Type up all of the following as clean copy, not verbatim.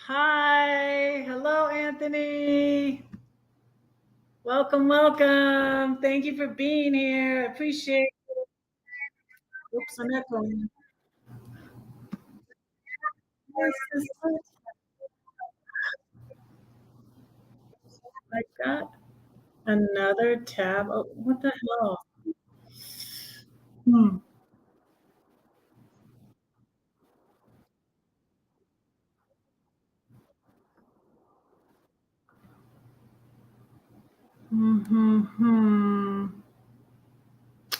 Hi. Hello, Anthony. Welcome, welcome. Thank you for being here. I appreciate it. Oops, I'm echoing. Yes, I got another tab. Oh, what the hell? Hmm. Hmm.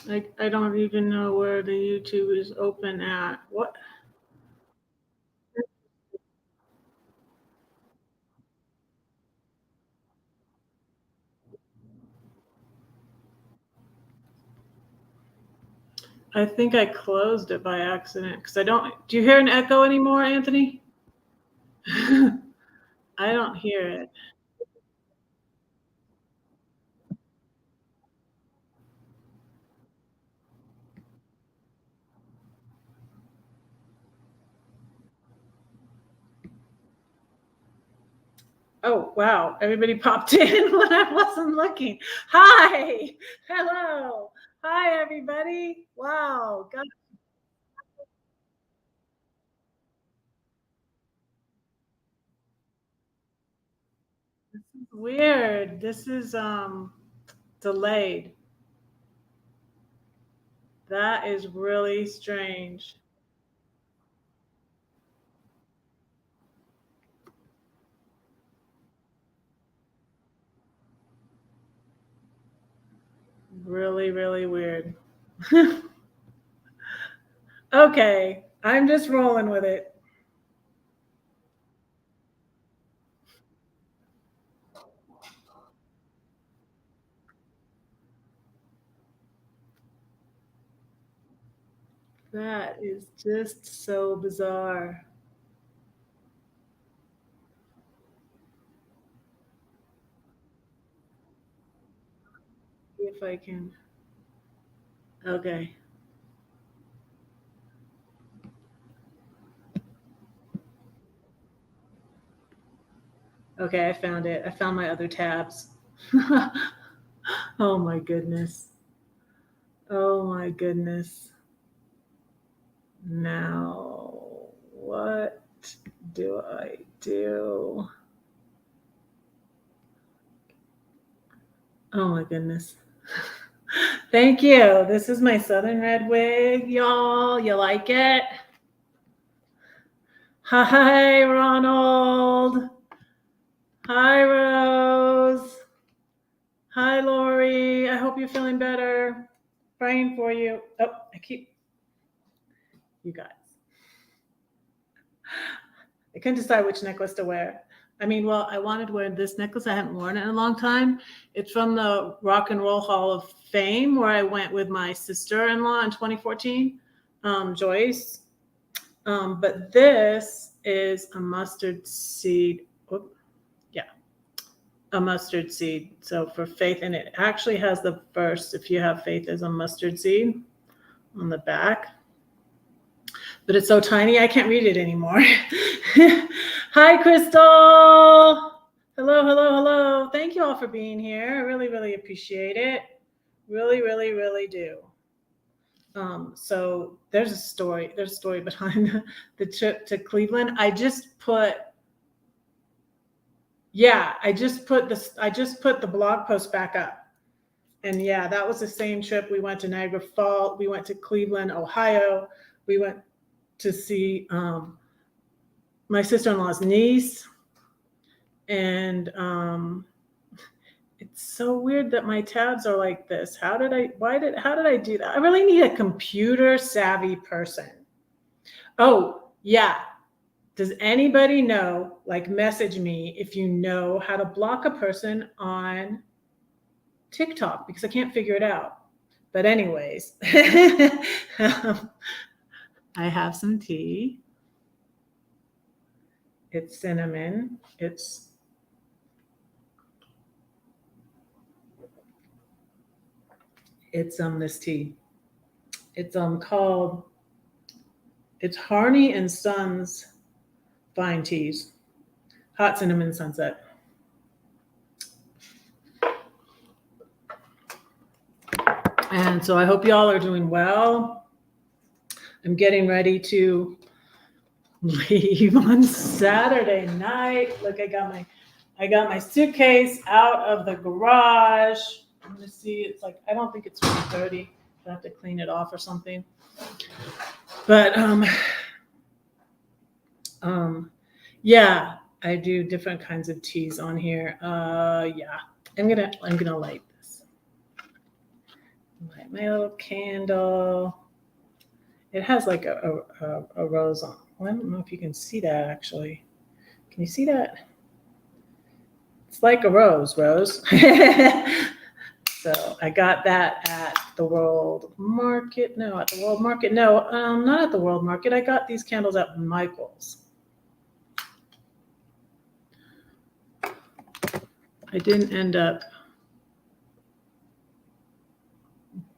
I don't even know where the YouTube is open at. What? I think I closed it by accident because I don't. Do you hear an echo anymore, Anthony? I don't hear it. Oh, wow. Everybody popped in when I wasn't looking. Hi. Hello. Hi, everybody. Wow. God, this is weird. This is delayed. That is really strange. Really, really weird. Okay. I'm just rolling with it. That is just so bizarre. If I can. Okay. Okay, I found it. I found my other tabs. Oh my goodness. Oh my goodness. Now, what do I do? Oh my goodness. Thank you. This is my Southern Red wig, y'all. You like it? Hi, Ronald. Hi, Rose. Hi, Lori. I hope you're feeling better. Praying for you. Oh, I keep you guys. I couldn't decide which necklace to wear. I mean, well, I wanted to wear this necklace. I haven't worn it in a long time. It's from the Rock and Roll Hall of Fame, where I went with my sister-in-law in 2014, Joyce. But this is a mustard seed. Whoop, yeah, a mustard seed. So for faith, and it actually has the verse, if you have faith as a mustard seed, on the back. But it's so tiny I can't read it anymore. Hi, Crystal. Hello, hello, hello. Thank you all for being here. I really, really appreciate it. Really, really, really do. So there's a story. There's a story behind the trip to Cleveland. I just put the blog post back up. And yeah, that was the same trip. We went to Niagara Falls. We went to Cleveland, Ohio. We went to see my sister-in-law's niece, and it's so weird that my tabs are like this. How did I do that? I really need a computer savvy person. Oh, yeah. Does anybody know, like, message me if you know how to block a person on TikTok, because I can't figure it out. But anyways, I have some tea. It's cinnamon. It's this tea. It's called, it's Harney and Sons Fine Teas. hot cinnamon sunset. And so I hope y'all are doing well. I'm getting ready to leave on Saturday night. Look, I got my suitcase out of the garage. I'm gonna see. It's like, I don't think it's 1:30. I have to clean it off or something. But yeah, I do different kinds of teas on here. Yeah, I'm gonna light this. Light my little candle. It has like a rose on. Well, I don't know if you can see that actually. Can you see that? It's like a rose. So I got that at the World Market. No, at the World Market. No, not at the World Market. I got these candles at Michael's. I didn't end up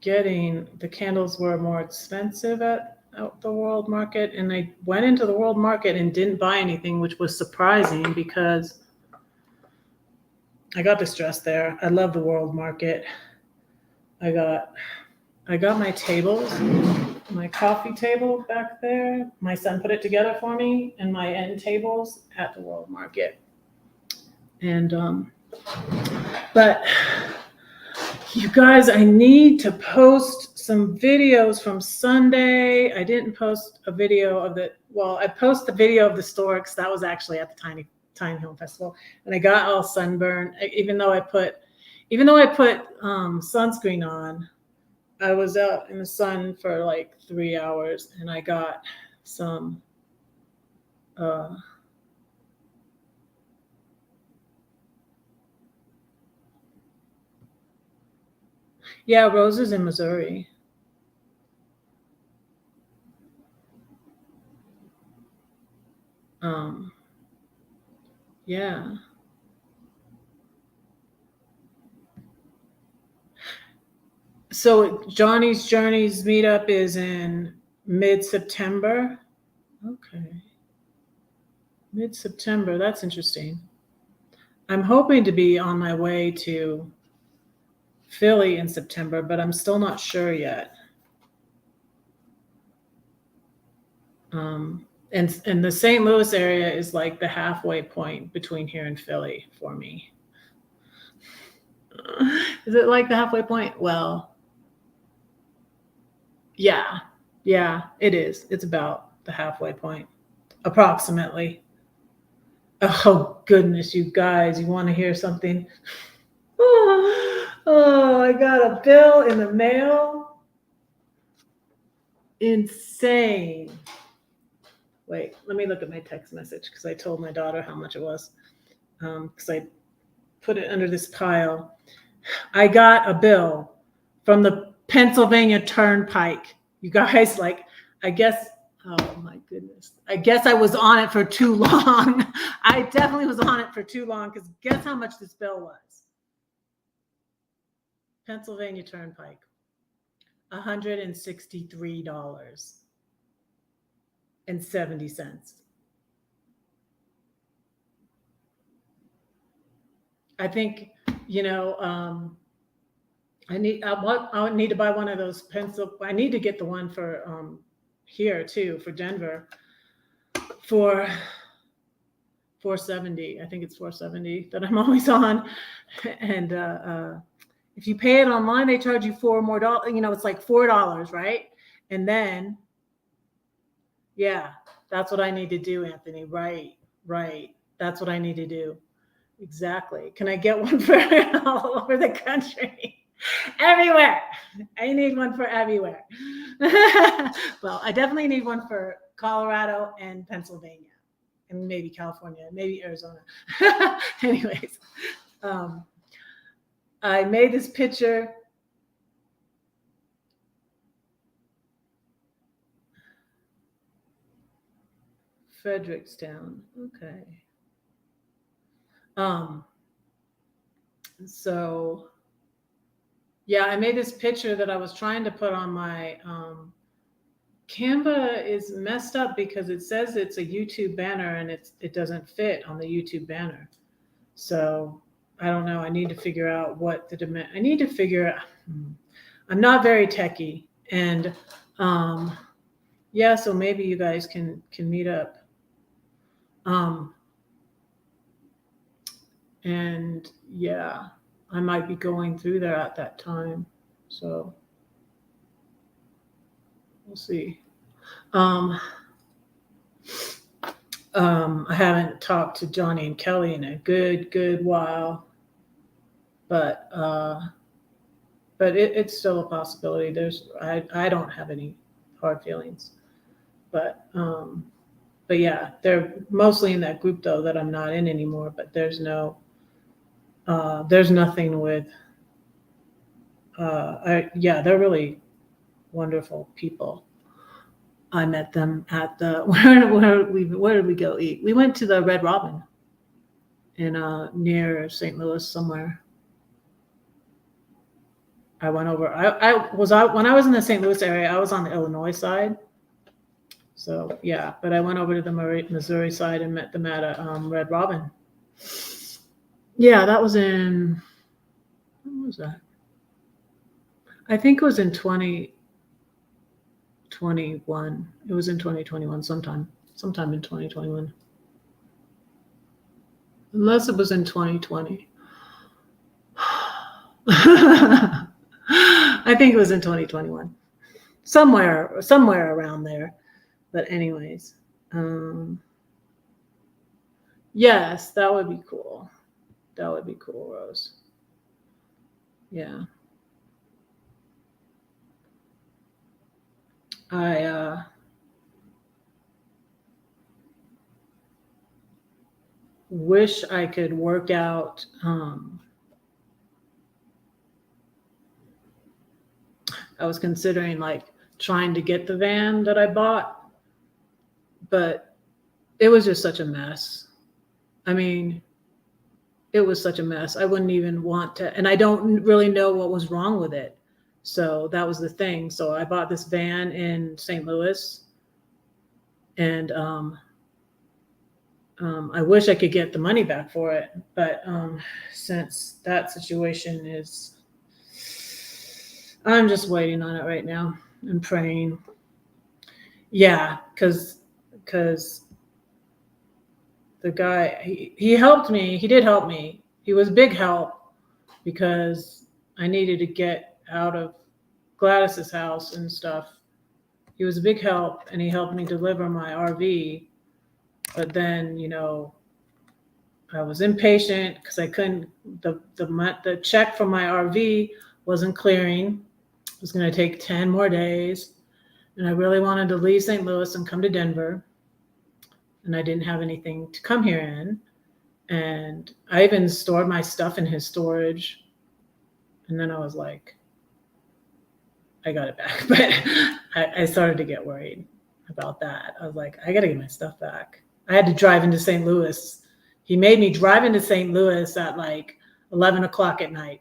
getting, the candles were more expensive at the World Market, and I went into the World Market and didn't buy anything, which was surprising because I got distressed there. I love the World Market. I got my tables, my coffee table back there. My son put it together for me, and my end tables at the World Market. And but you guys, I need to post some videos from Sunday. I didn't post a video of I posted the video of the storks. That was actually at the Tiny Home Festival, and I got all sunburned. Even though I put sunscreen on, I was out in the sun for like 3 hours, and I got some yeah, roses in Missouri. Yeah. So Johnny's Journeys meetup is in mid-September. Okay. Mid-September. That's interesting. I'm hoping to be on my way to Philly in September, but I'm still not sure yet. And the St. Louis area is like the halfway point between here and Philly for me. Is it like the halfway point? Well, yeah, it is. It's about the halfway point, approximately. Oh, goodness, you guys, you want to hear something? Oh, I got a bill in the mail. Insane. Wait, let me look at my text message because I told my daughter how much it was. Because I put it under this pile. I got a bill from the Pennsylvania Turnpike. You guys, like, I guess, oh my goodness. I guess I was on it for too long. I definitely was on it for too long because guess how much this bill was? Pennsylvania Turnpike. $163.70. I think, I need to buy one of those pencil. I need to get the one for here too, for Denver, for $4.70. I think it's $4.70 that I'm always on. And if you pay it online, they charge you $4 more. It's like $4, right? And then, yeah, that's what I need to do, Anthony. Right. That's what I need to do. Exactly. Can I get one for all over the country? Everywhere. I need one for everywhere. Well, I definitely need one for Colorado and Pennsylvania, and maybe California, maybe Arizona. Anyways, I made this picture. Frederickstown. Okay. So yeah, I made this picture that I was trying to put on my Canva is messed up because it says it's a YouTube banner and it doesn't fit on the YouTube banner. So I don't know. I need to figure out what the demand. I need to figure out. I'm not very techie, and yeah. So maybe you guys can meet up. And yeah, I might be going through there at that time. So we'll see. I haven't talked to Johnny and Kelly in a good while, but it's still a possibility. I don't have any hard feelings, but yeah, they're mostly in that group though that I'm not in anymore. But there's nothing with. Yeah, they're really wonderful people. I met them at the where did we go eat? We went to the Red Robin in near St. Louis somewhere. I went over. I was out when I was in the St. Louis area. I was on the Illinois side, so yeah. But I went over to the Missouri side and met them at a Red Robin. Yeah, that was in. When was that? I think it was in 2021. It was in 2021 sometime in 2021. Unless it was in 2020. I think it was in 2021. Somewhere around there. But anyways, yes, that would be cool. That would be cool, Rose. Yeah. I wish I could work out I was considering like trying to get the van that I bought, but it was just such a mess. I mean, it was such a mess. I wouldn't even want to, and I don't really know what was wrong with it. So that was the thing. So I bought this van in St. Louis, and I wish I could get the money back for it, but since that situation is, I'm just waiting on it right now and praying. Yeah, because the guy he helped me. He did help me. He was a big help because I needed to get out of Gladys's house and stuff. He was a big help, and he helped me deliver my RV. But then, I was impatient because I couldn't. The check from my RV wasn't clearing. It was going to take 10 more days, and I really wanted to leave St. Louis and come to Denver. And I didn't have anything to come here in. And I even stored my stuff in his storage. And then I was like, I got it back. But I started to get worried about that. I was like, I got to get my stuff back. I had to drive into St. Louis. He made me drive into St. Louis at like 11 o'clock at night.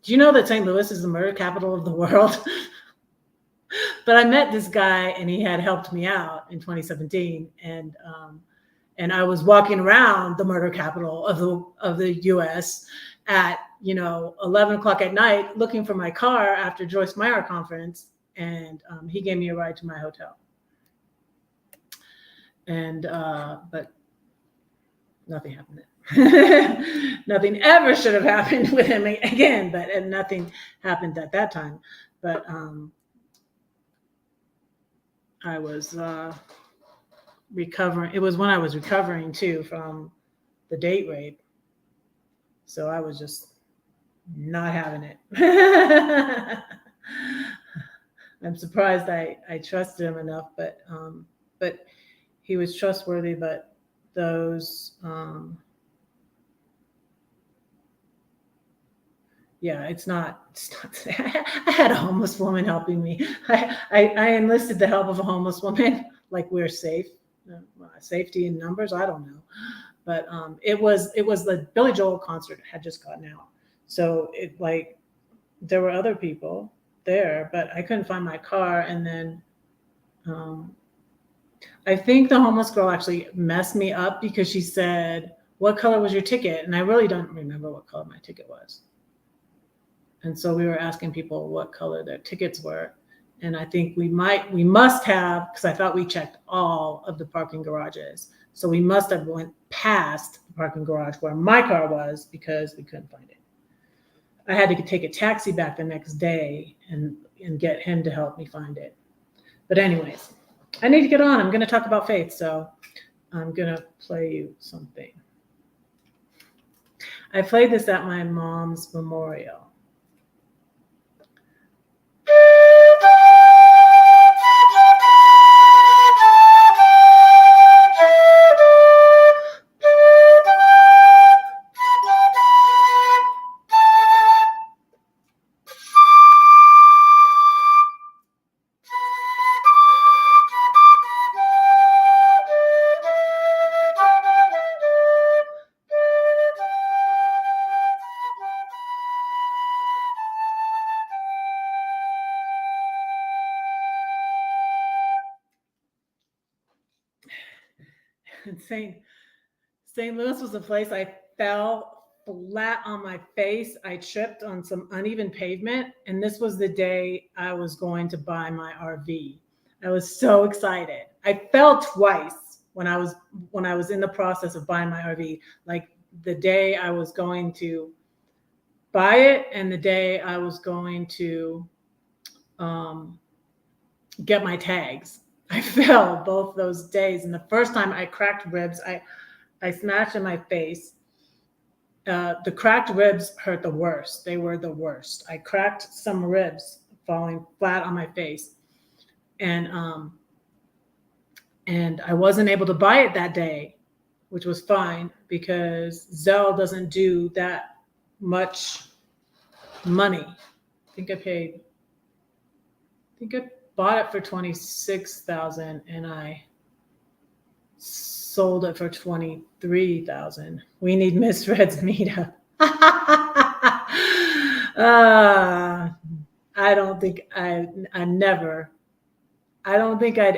Do you know that St. Louis is the murder capital of the world? But I met this guy, and he had helped me out in 2017, and I was walking around the murder capital of the U.S. at 11 o'clock at night, looking for my car after Joyce Meyer conference, and he gave me a ride to my hotel. And but nothing happened. Nothing ever should have happened with him again, but nothing happened at that time. But I was recovering. It was when I was recovering too from the date rape. So I was just not having it. I'm surprised I trusted him enough, but he was trustworthy. But those, yeah, it's not. I had a homeless woman helping me. I enlisted the help of a homeless woman. Like, we're safe, safety in numbers. I don't know, but it was the Billy Joel concert had just gotten out, so there were other people there, but I couldn't find my car, and then Um, I think the homeless girl actually messed me up because she said, "What color was your ticket?" And I really don't remember what color my ticket was. And so we were asking people what color their tickets were. And I think we must have, because I thought we checked all of the parking garages. So we must have went past the parking garage where my car was because we couldn't find it. I had to take a taxi back the next day and get him to help me find it. But anyways, I need to get on. I'm going to talk about faith. So I'm going to play you something. I played this at my mom's memorial. St. Louis was a place I fell flat on my face. I tripped on some uneven pavement, and this was the day I was going to buy my RV. I was so excited. I fell twice when I was in the process of buying my RV, like the day I was going to buy it and the day I was going to get my tags. I fell both those days, and the first time I cracked ribs. I smashed in my face. The cracked ribs hurt the worst. They were the worst. I cracked some ribs falling flat on my face, and I wasn't able to buy it that day, which was fine because Zelle doesn't do that much money. I think I bought it for $26,000 and I sold it for $23,000. We need Miss Red's meetup. I don't think I'd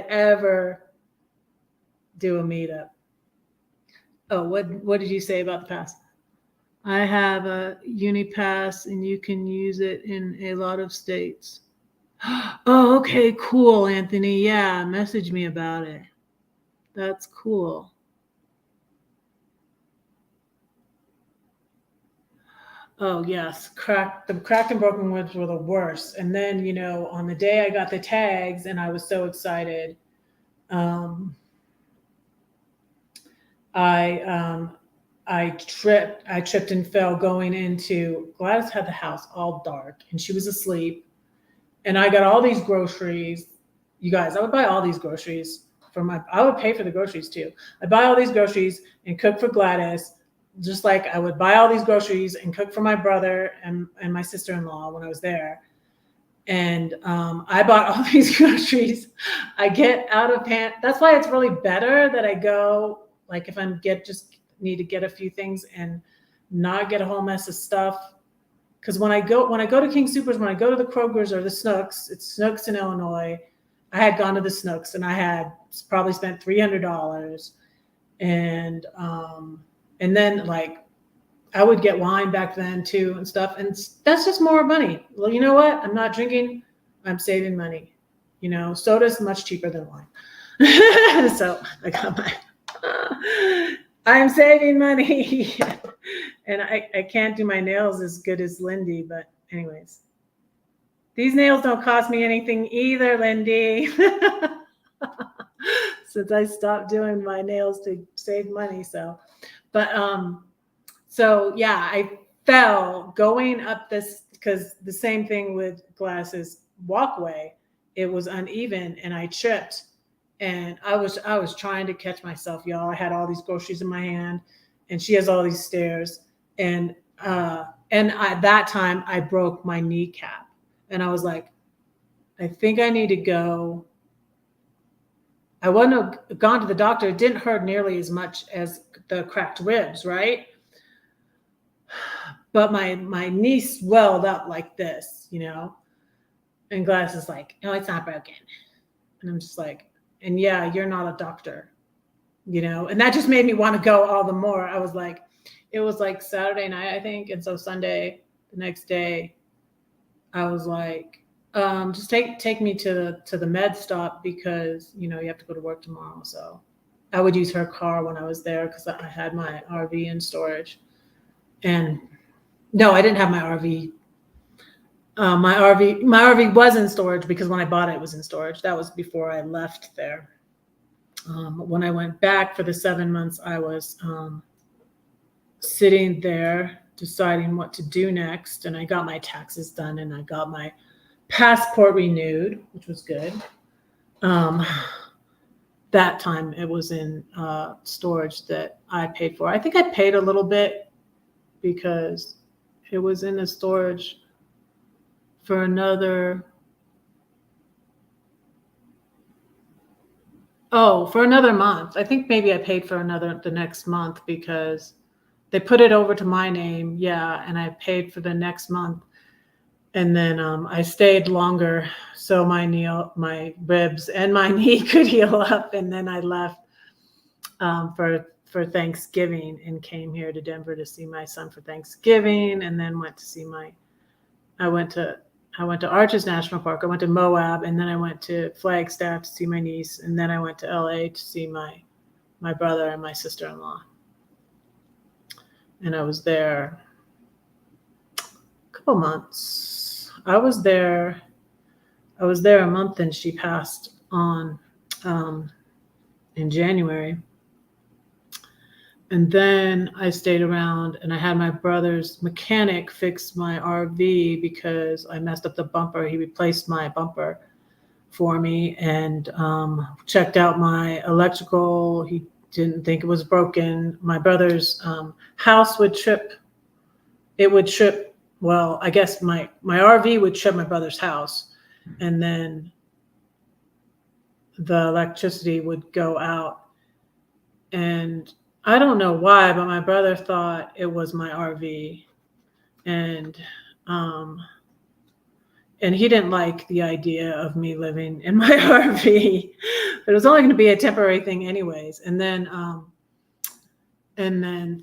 ever do a meetup. Oh, what did you say about the pass? I have a UniPass and you can use it in a lot of states. Oh, okay, cool, Anthony. Yeah, message me about it. That's cool. Oh yes, the cracked and broken ribs were the worst. And then, on the day I got the tags and I was so excited, I tripped and fell going into Gladys had the house all dark and she was asleep. And I got all these groceries. You guys, I would buy all these groceries I would pay for the groceries too. I'd buy all these groceries and cook for Gladys, just like I would buy all these groceries and cook for my brother and my sister-in-law when I was there. And I bought all these groceries. I get out of hand. That's why it's really better that I go, like if just need to get a few things and not get a whole mess of stuff. Because when I go to King Soopers, when I go to the Kroger's or the Snooks, it's Snooks in Illinois. I had gone to the Snooks and I had probably spent $300, and then like I would get wine back then too and stuff, and that's just more money. Well, you know what? I'm not drinking. I'm saving money. Soda's much cheaper than wine, so I got I'm saving money, and I can't do my nails as good as Lindy, but anyways. These nails don't cost me anything either, Lindy. Since I stopped doing my nails to save money. So yeah, I fell going up this because the same thing with Gladys's walkway. It was uneven and I tripped and I was trying to catch myself, y'all. I had all these groceries in my hand and she has all these stairs and at that time I broke my kneecap. And I was like, I think I need to go. I wouldn't have gone to the doctor. It didn't hurt nearly as much as the cracked ribs, right? But my knee swelled up like this, And Gladys is like, no, it's not broken. And I'm just like, and yeah, you're not a doctor, and that just made me want to go all the more. I was like, it was like Saturday night, I think. And so Sunday, the next day, I was like, just take me to the med stop because, you have to go to work tomorrow. So I would use her car when I was there because I had my RV in storage. And no, I didn't have my RV. My RV was in storage because when I bought it, it was in storage. That was before I left there. When I went back for the 7 months, I was sitting there deciding what to do next. And I got my taxes done and I got my passport renewed, which was good. That time it was in storage that I paid for. I think I paid a little bit because it was in the storage for another month. I think maybe I paid for the next month because they put it over to my name. Yeah. And I paid for the next month. And then I stayed longer so my ribs and my knee could heal up. And then I left for Thanksgiving and came here to Denver to see my son for Thanksgiving. And then I went to Arches National Park. I went to Moab, and then I went to Flagstaff to see my niece, and then I went to LA to see my brother and my sister-in-law. And I was there a couple months. I was there a month, and she passed on in January. And then I stayed around and I had my brother's mechanic fix my RV because I messed up the bumper. He replaced my bumper for me and checked out my electrical. He didn't think it was broken. My brother's house would trip. It would trip. Well, I guess my RV would trip my brother's house. And then the electricity would go out. And I don't know why, but my brother thought it was my RV, and he didn't like the idea of me living in my RV. But it was only going to be a temporary thing, anyways. And then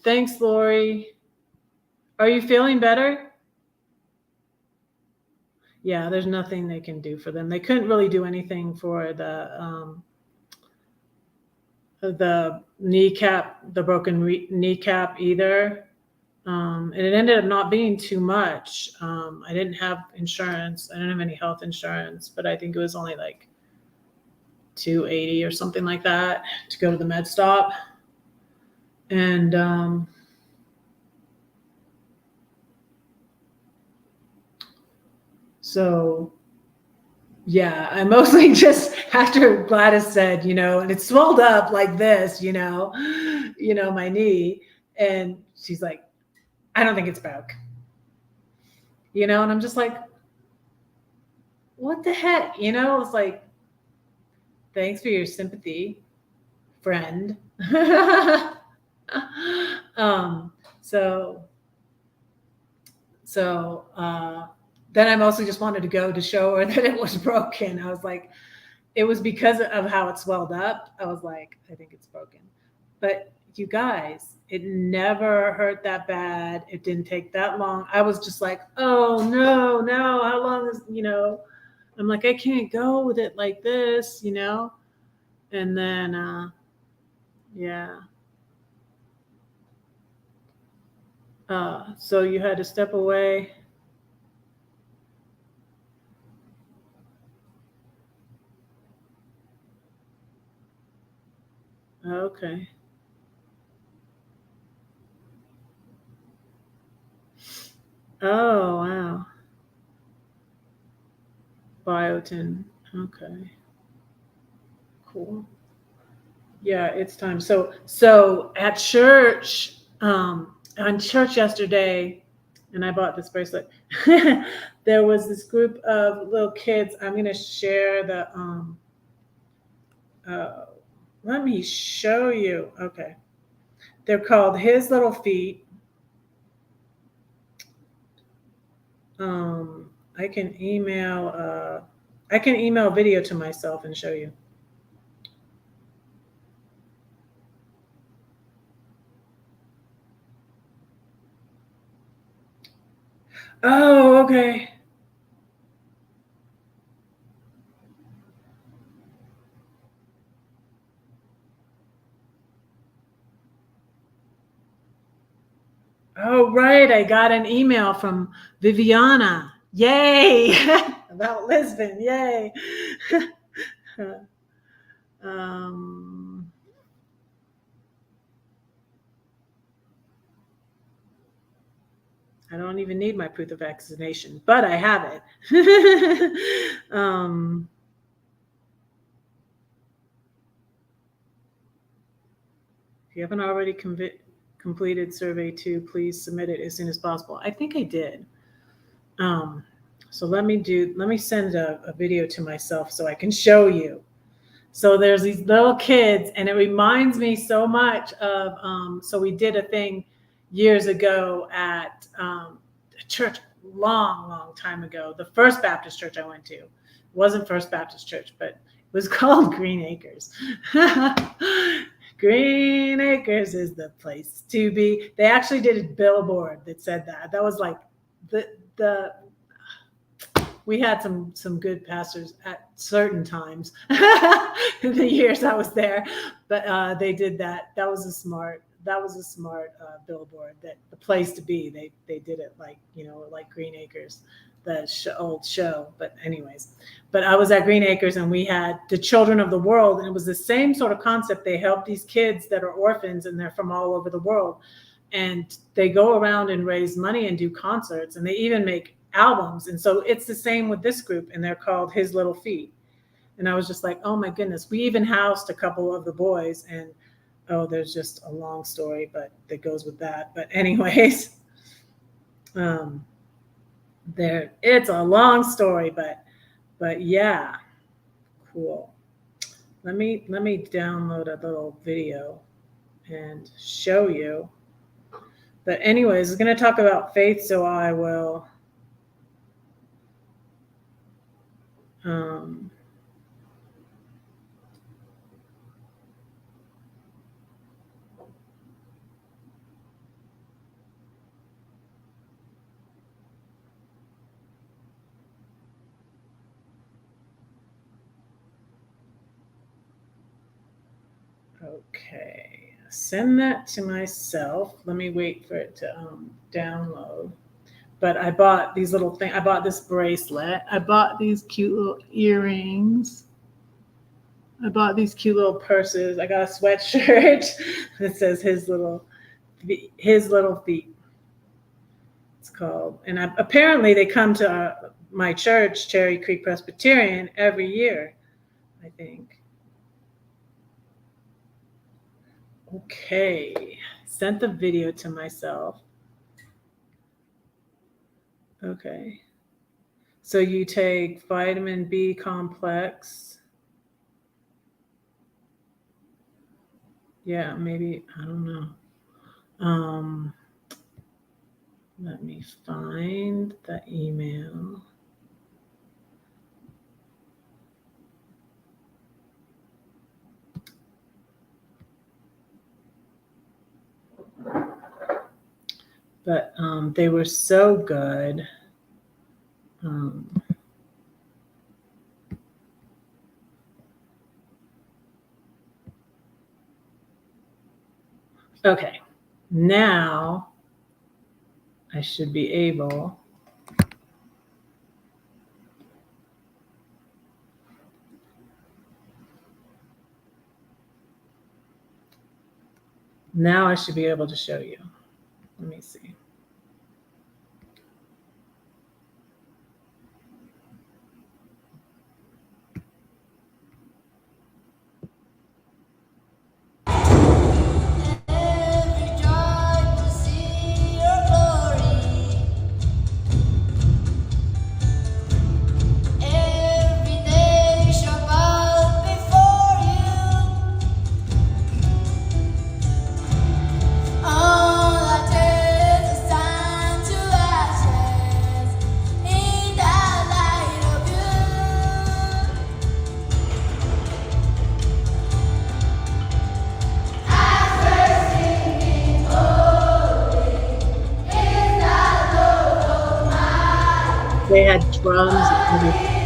thanks, Lori. Are you feeling better? Yeah, there's nothing they can do for them. They couldn't really do anything for the kneecap, the broken kneecap either. And it ended up not being too much. I didn't have insurance. I didn't have any health insurance, but I think it was only like $280 or something like that to go to the med stop. And so yeah, I mostly just, after Gladys said, and it swelled up like this, my knee. And she's like, I don't think it's broke. And I'm just like, what the heck? It's like, thanks for your sympathy, friend. Then I mostly just wanted to go to show her that it was broken. I was like, it was because of how it swelled up. I was like, I think it's broken. But you guys, it never hurt that bad. It didn't take that long. I was just like, oh, no, how long is, I'm like, I can't go with it like this, And then, yeah. So you had to step away. Okay. Oh, wow. Biotin. Okay. Cool. Yeah, it's time. So at church, on church yesterday, and I bought this bracelet. There was this group of little kids. I'm going to share the, let me show you. Okay. They're called His Little Feet. I can email I can email a video to myself and show you. Oh, okay. Oh, right. I got an email from Viviana. Yay! About Lisbon. Yay. I don't even need my proof of vaccination, but I have it. If you haven't already completed survey 2, please submit it as soon as possible. I think I did. So let me send a video to myself so I can show you. So there's these little kids, and it reminds me so much of, so we did a thing years ago at a church, long time ago. The First Baptist church I went to, it wasn't First Baptist Church, but it was called Green Acres. Green Acres is the place to be. They actually did a billboard that said that. That was like we had some good pastors at certain times in the years I was there, but they did that. That was a smart billboard, that the place to be. They did it like, like Green Acres, the old show. But anyways, but I was at Green Acres, and we had the Children of the World, and it was the same sort of concept. They help these kids that are orphans, and they're from all over the world, and they go around and raise money and do concerts, and they even make albums. And so it's the same with this group, and they're called His Little Feet. And I was just like, oh my goodness. We even housed a couple of the boys, and there's just a long story, but that goes with that. But anyways, it's a long story, but yeah, cool. Let me download a little video and show you. But anyways, I'm going to talk about faith, so I will okay, send that to myself. Let me wait for it to download. But I bought these little things. I bought this bracelet. I bought these cute little earrings. I bought these cute little purses. I got a sweatshirt that says His Little Feet. It's called. And apparently they come to my church, Cherry Creek Presbyterian, every year, I think. Okay, sent the video to myself. Okay, so you take vitamin B complex. Yeah, maybe, I don't know. Let me find the email. But they were so good. Okay, now I should be able to show you. Let me see. All I did is They had drums and everything.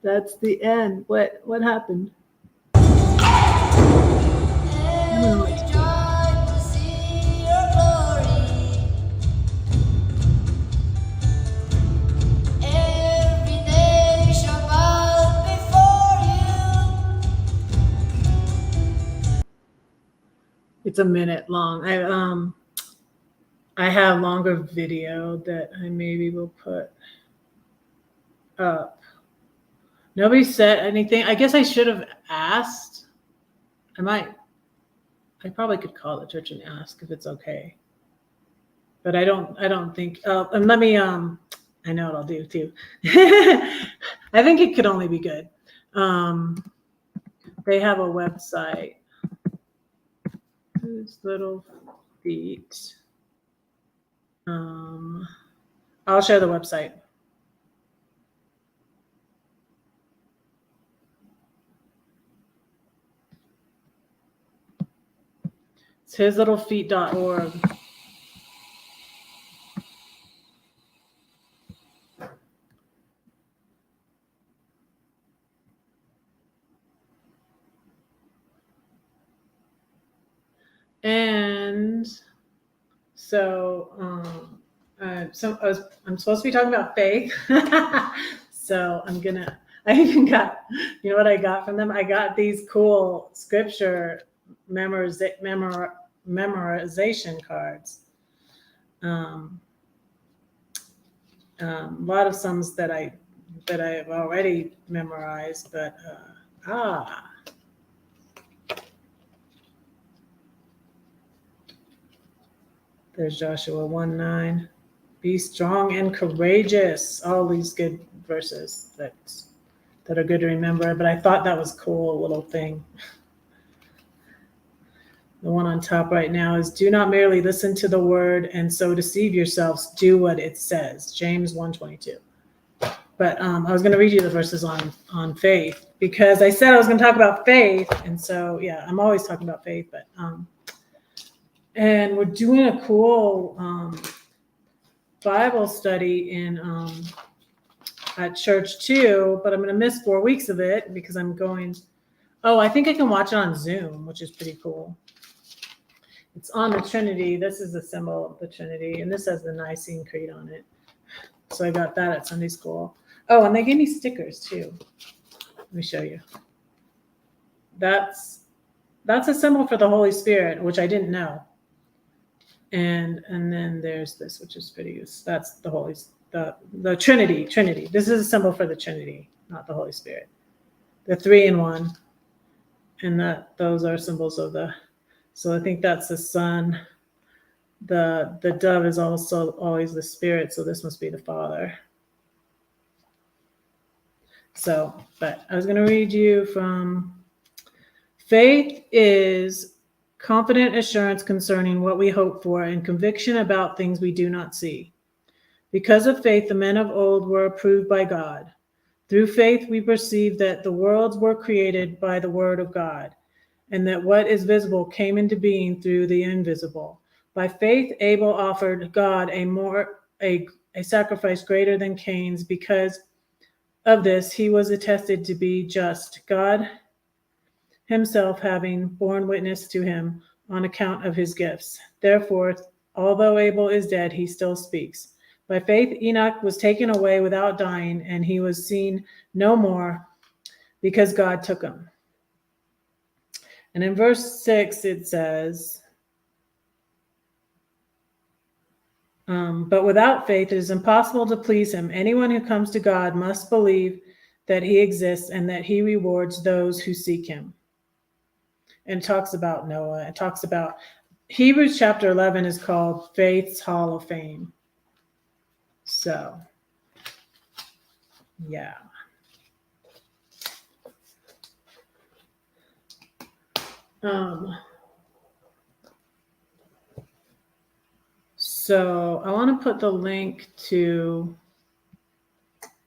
That's the end. What happened? I don't know what to do. It's a minute long. I have longer video that I maybe will put up. Nobody said anything. I guess I should have asked. I probably could call the church and ask if it's okay. But I don't think and let me I know what I'll do too. I think it could only be good. They have a website. Whose little feet. I'll share the website. It's hislittlefeet.org. And so, I'm supposed to be talking about faith. So I even got, you know what I got from them? I got these cool scripture memorization cards. A lot of Psalms that I have already memorized, but there's Joshua 1:9. Be strong and courageous. All these good verses that are good to remember. But I thought that was cool, little thing. The one on top right now is, do not merely listen to the word and so deceive yourselves. Do what it says. James 1:22. But I was going to read you the verses on faith, because I said I was going to talk about faith. And so, yeah, I'm always talking about faith. But and we're doing a cool Bible study in at church too, but I'm going to miss 4 weeks of it because I'm going. Oh, I think I can watch it on Zoom, which is pretty cool. It's on the Trinity. This is the symbol of the Trinity, and this has the Nicene Creed on it. So I got that at Sunday school. Oh, and they gave me stickers too. Let me show you. That's a symbol for the Holy Spirit, which I didn't know. And then there's this, which is pretty good. That's the Trinity. This is a symbol for the Trinity, not the Holy Spirit. The 3 in 1. And those are symbols of so I think that's the Son. The dove is also always the Spirit, so this must be the Father. So, but I was going to read you from faith is confident assurance concerning what we hope for and conviction about things we do not see. Because of faith, the men of old were approved by God. Through faith, we perceive that the worlds were created by the word of God, and that what is visible came into being through the invisible. By faith, Abel offered God a sacrifice greater than Cain's. Because of this, he was attested to be just, God himself having borne witness to him on account of his gifts. Therefore, although Abel is dead, he still speaks. By faith, Enoch was taken away without dying, and he was seen no more because God took him. And in verse 6, it says, but without faith, it is impossible to please him. Anyone who comes to God must believe that he exists and that he rewards those who seek him. And it talks about Noah. It talks about Hebrews chapter 11 is called Faith's Hall of Fame. So, yeah. So I want to put the link to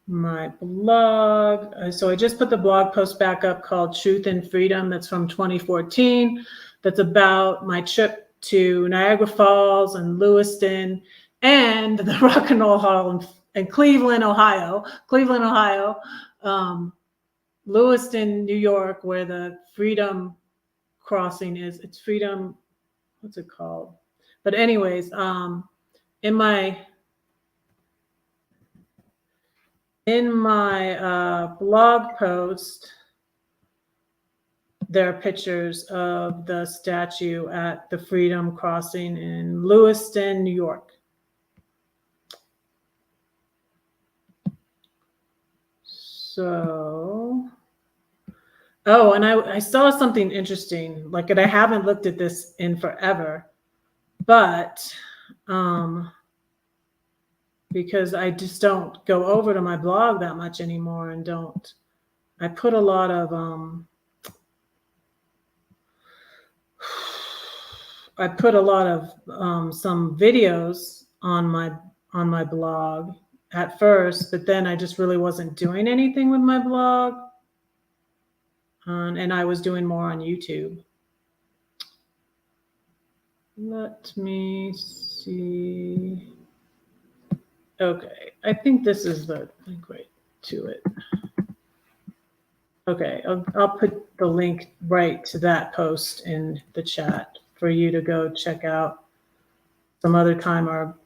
my blog. So I just put the blog post back up called Truth and Freedom. That's from 2014. That's about my trip to Niagara Falls and Lewiston and the Rock and Roll Hall in Cleveland, Ohio. Lewiston, New York, where the Freedom Crossing is. It's Freedom, what's it called? But anyways, in my blog post, there are pictures of the statue at the Freedom Crossing in Lewiston, New York. So, oh, and I saw something interesting, like, and I haven't looked at this in forever, but because I just don't go over to my blog that much anymore, and I put a lot of some videos on my blog at first, but then I just really wasn't doing anything with my blog, and I was doing more on YouTube. Let me see. Okay, I think this is the link right to it. Okay, I'll put the link right to that post in the chat for you to go check out some other time, or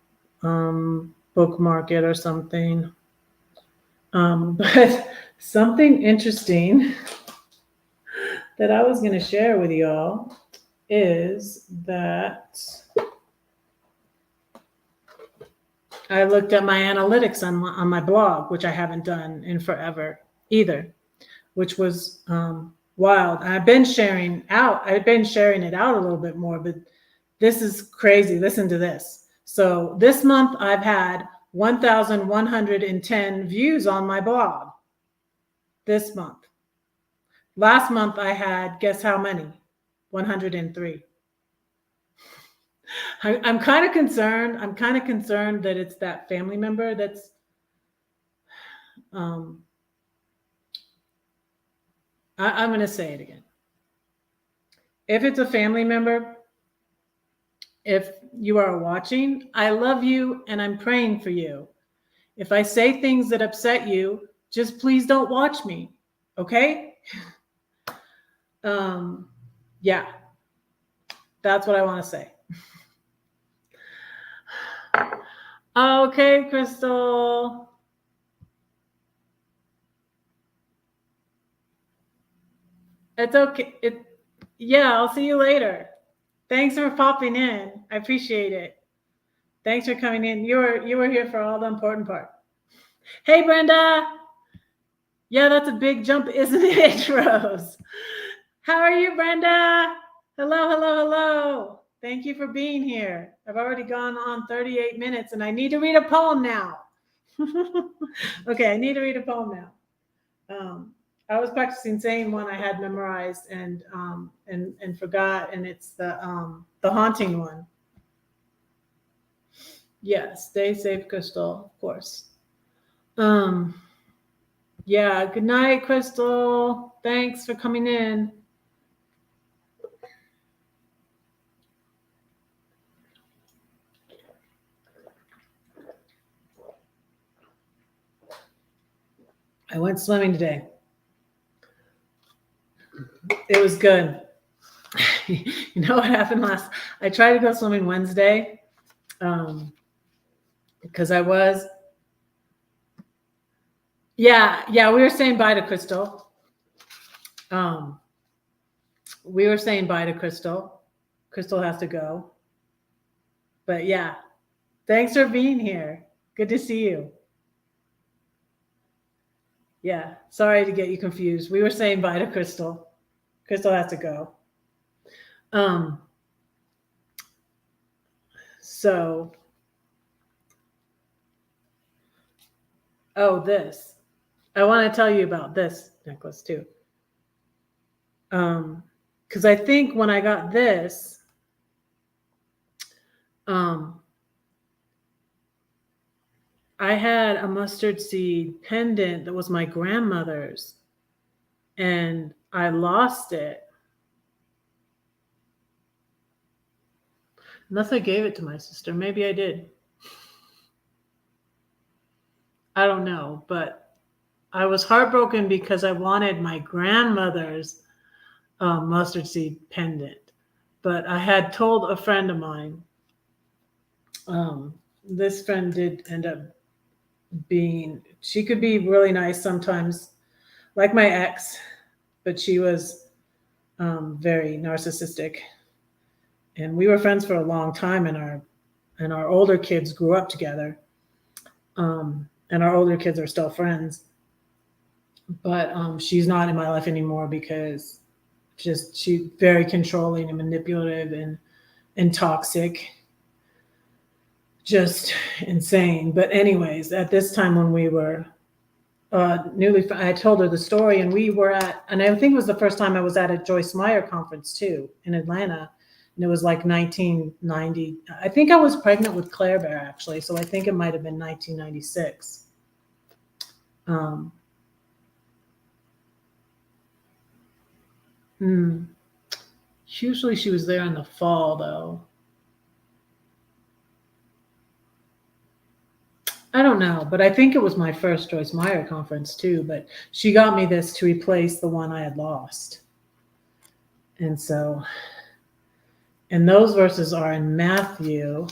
bookmark it or something. But something interesting that I was going to share with y'all is that I looked at my analytics on my blog, which I haven't done in forever either, which was wild. I've been sharing it out a little bit more, but this is crazy. Listen to this. So this month I've had 1,110 views on my blog. This month. Last month I had, guess how many? 103. I'm kind of concerned. I'm kind of concerned that it's that family member that's I'm going to say it again. If it's a family member, if you are watching, I love you and I'm praying for you. If I say things that upset you, just please don't watch me. Okay? Yeah. That's what I want to say. Okay, Crystal. It's okay. Yeah, I'll see you later. Thanks for popping in. I appreciate it. Thanks for coming in. You were here for all the important part. Hey, Brenda. Yeah, that's a big jump, isn't it, Rose? How are you, Brenda? Hello. Thank you for being here. I've already gone on 38 minutes and I need to read a poem now. Okay, I need to read a poem now. I was practicing saying one I had memorized and forgot, and it's the haunting one. Yeah, stay safe, Crystal, of course. Yeah, good night, Crystal. Thanks for coming in. I went swimming today. It was good. You know what happened I tried to go swimming Wednesday because I was. Yeah, we were saying bye to Crystal. We were saying bye to Crystal. Crystal has to go. But yeah, thanks for being here. Good to see you. Yeah, sorry to get you confused. We were saying bye to Crystal. Crystal has to go. So, this. I want to tell you about this necklace too. Because I think when I got this, I had a mustard seed pendant that was my grandmother's, and I lost it. Unless I gave it to my sister. Maybe I did. I don't know, but I was heartbroken because I wanted my grandmother's mustard seed pendant. But I had told a friend of mine, this friend did end up she could be really nice sometimes, like my ex, but she was very narcissistic. And we were friends for a long time, and our older kids grew up together. And our older kids are still friends. But she's not in my life anymore because she's very controlling and manipulative and toxic, just insane. But anyways, at this time when we were I told her the story, and and I think it was the first time I was at a Joyce Meyer conference too in Atlanta, and it was like 1990. I think I was pregnant with Claire Bear actually, so I think it might have been 1996. Usually she was there in the fall though. I don't know, but I think it was my first Joyce Meyer conference too, but she got me this to replace the one I had lost. And those verses are in Matthew.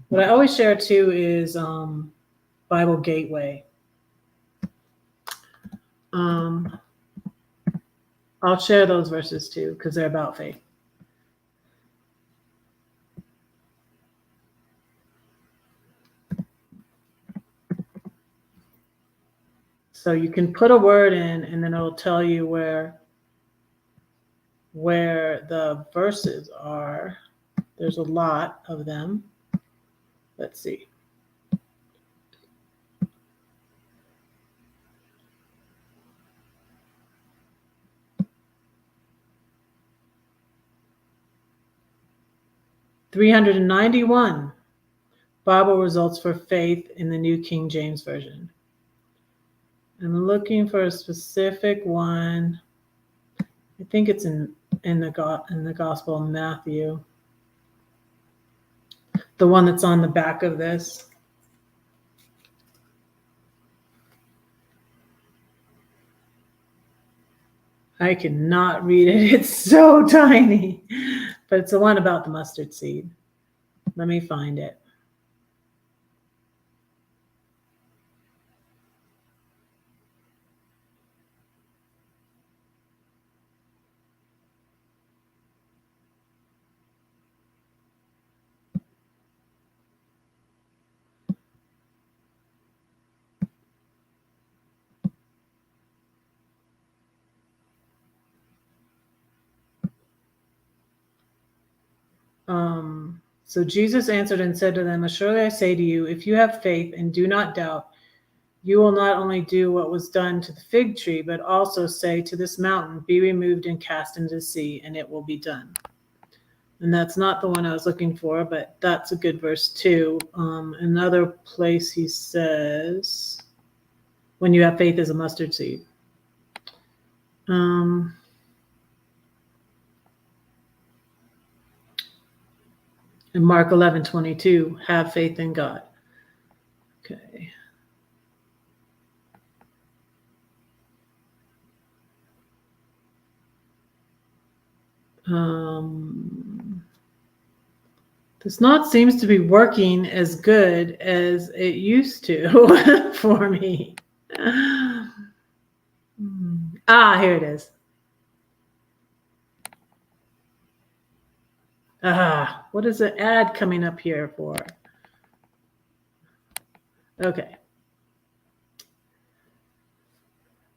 What I always share too is Bible Gateway. I'll share those verses too because they're about faith. So you can put a word in, and then it'll tell you where the verses are. There's a lot of them. Let's see. $391 Bible results for faith in the New King James Version. I'm looking for a specific one. I think it's in the Gospel of Matthew. The one that's on the back of this. I cannot read it. It's so tiny. But it's the one about the mustard seed. Let me find it. So Jesus answered and said to them, "Surely I say to you, if you have faith and do not doubt, you will not only do what was done to the fig tree, but also say to this mountain, be removed and cast into the sea, and it will be done." And that's not the one I was looking for, but that's a good verse too. Another place he says, when you have faith as a mustard seed. In Mark 11:22, have faith in God. Okay. This not seems to be working as good as it used to for me. Here it is. What is the ad coming up here for? Okay.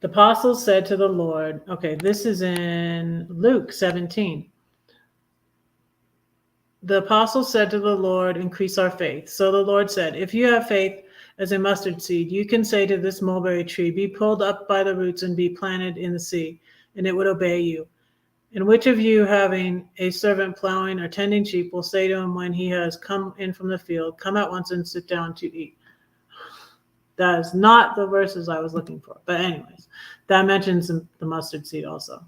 The apostles said to the Lord, okay, this is in Luke 17. The apostles said to the Lord, increase our faith. So the Lord said, if you have faith as a mustard seed, you can say to this mulberry tree, be pulled up by the roots and be planted in the sea, and it would obey you. And which of you, having a servant plowing or tending sheep, will say to him when he has come in from the field, come at once and sit down to eat? That is not the verses I was looking for. But anyways, that mentions the mustard seed also.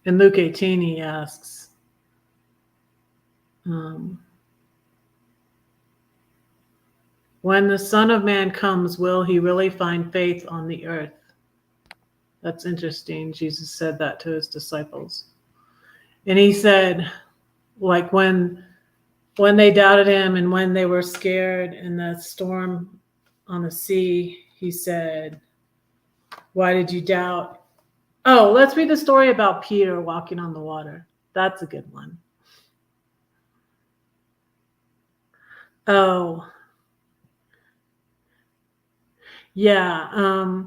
In Luke 18, he asks, when the Son of Man comes, will he really find faith on the earth? That's interesting. Jesus said that to his disciples. And he said, like when they doubted him and when they were scared in the storm on the sea, he said, why did you doubt? Oh, let's read the story about Peter walking on the water. That's a good one. Oh, yeah.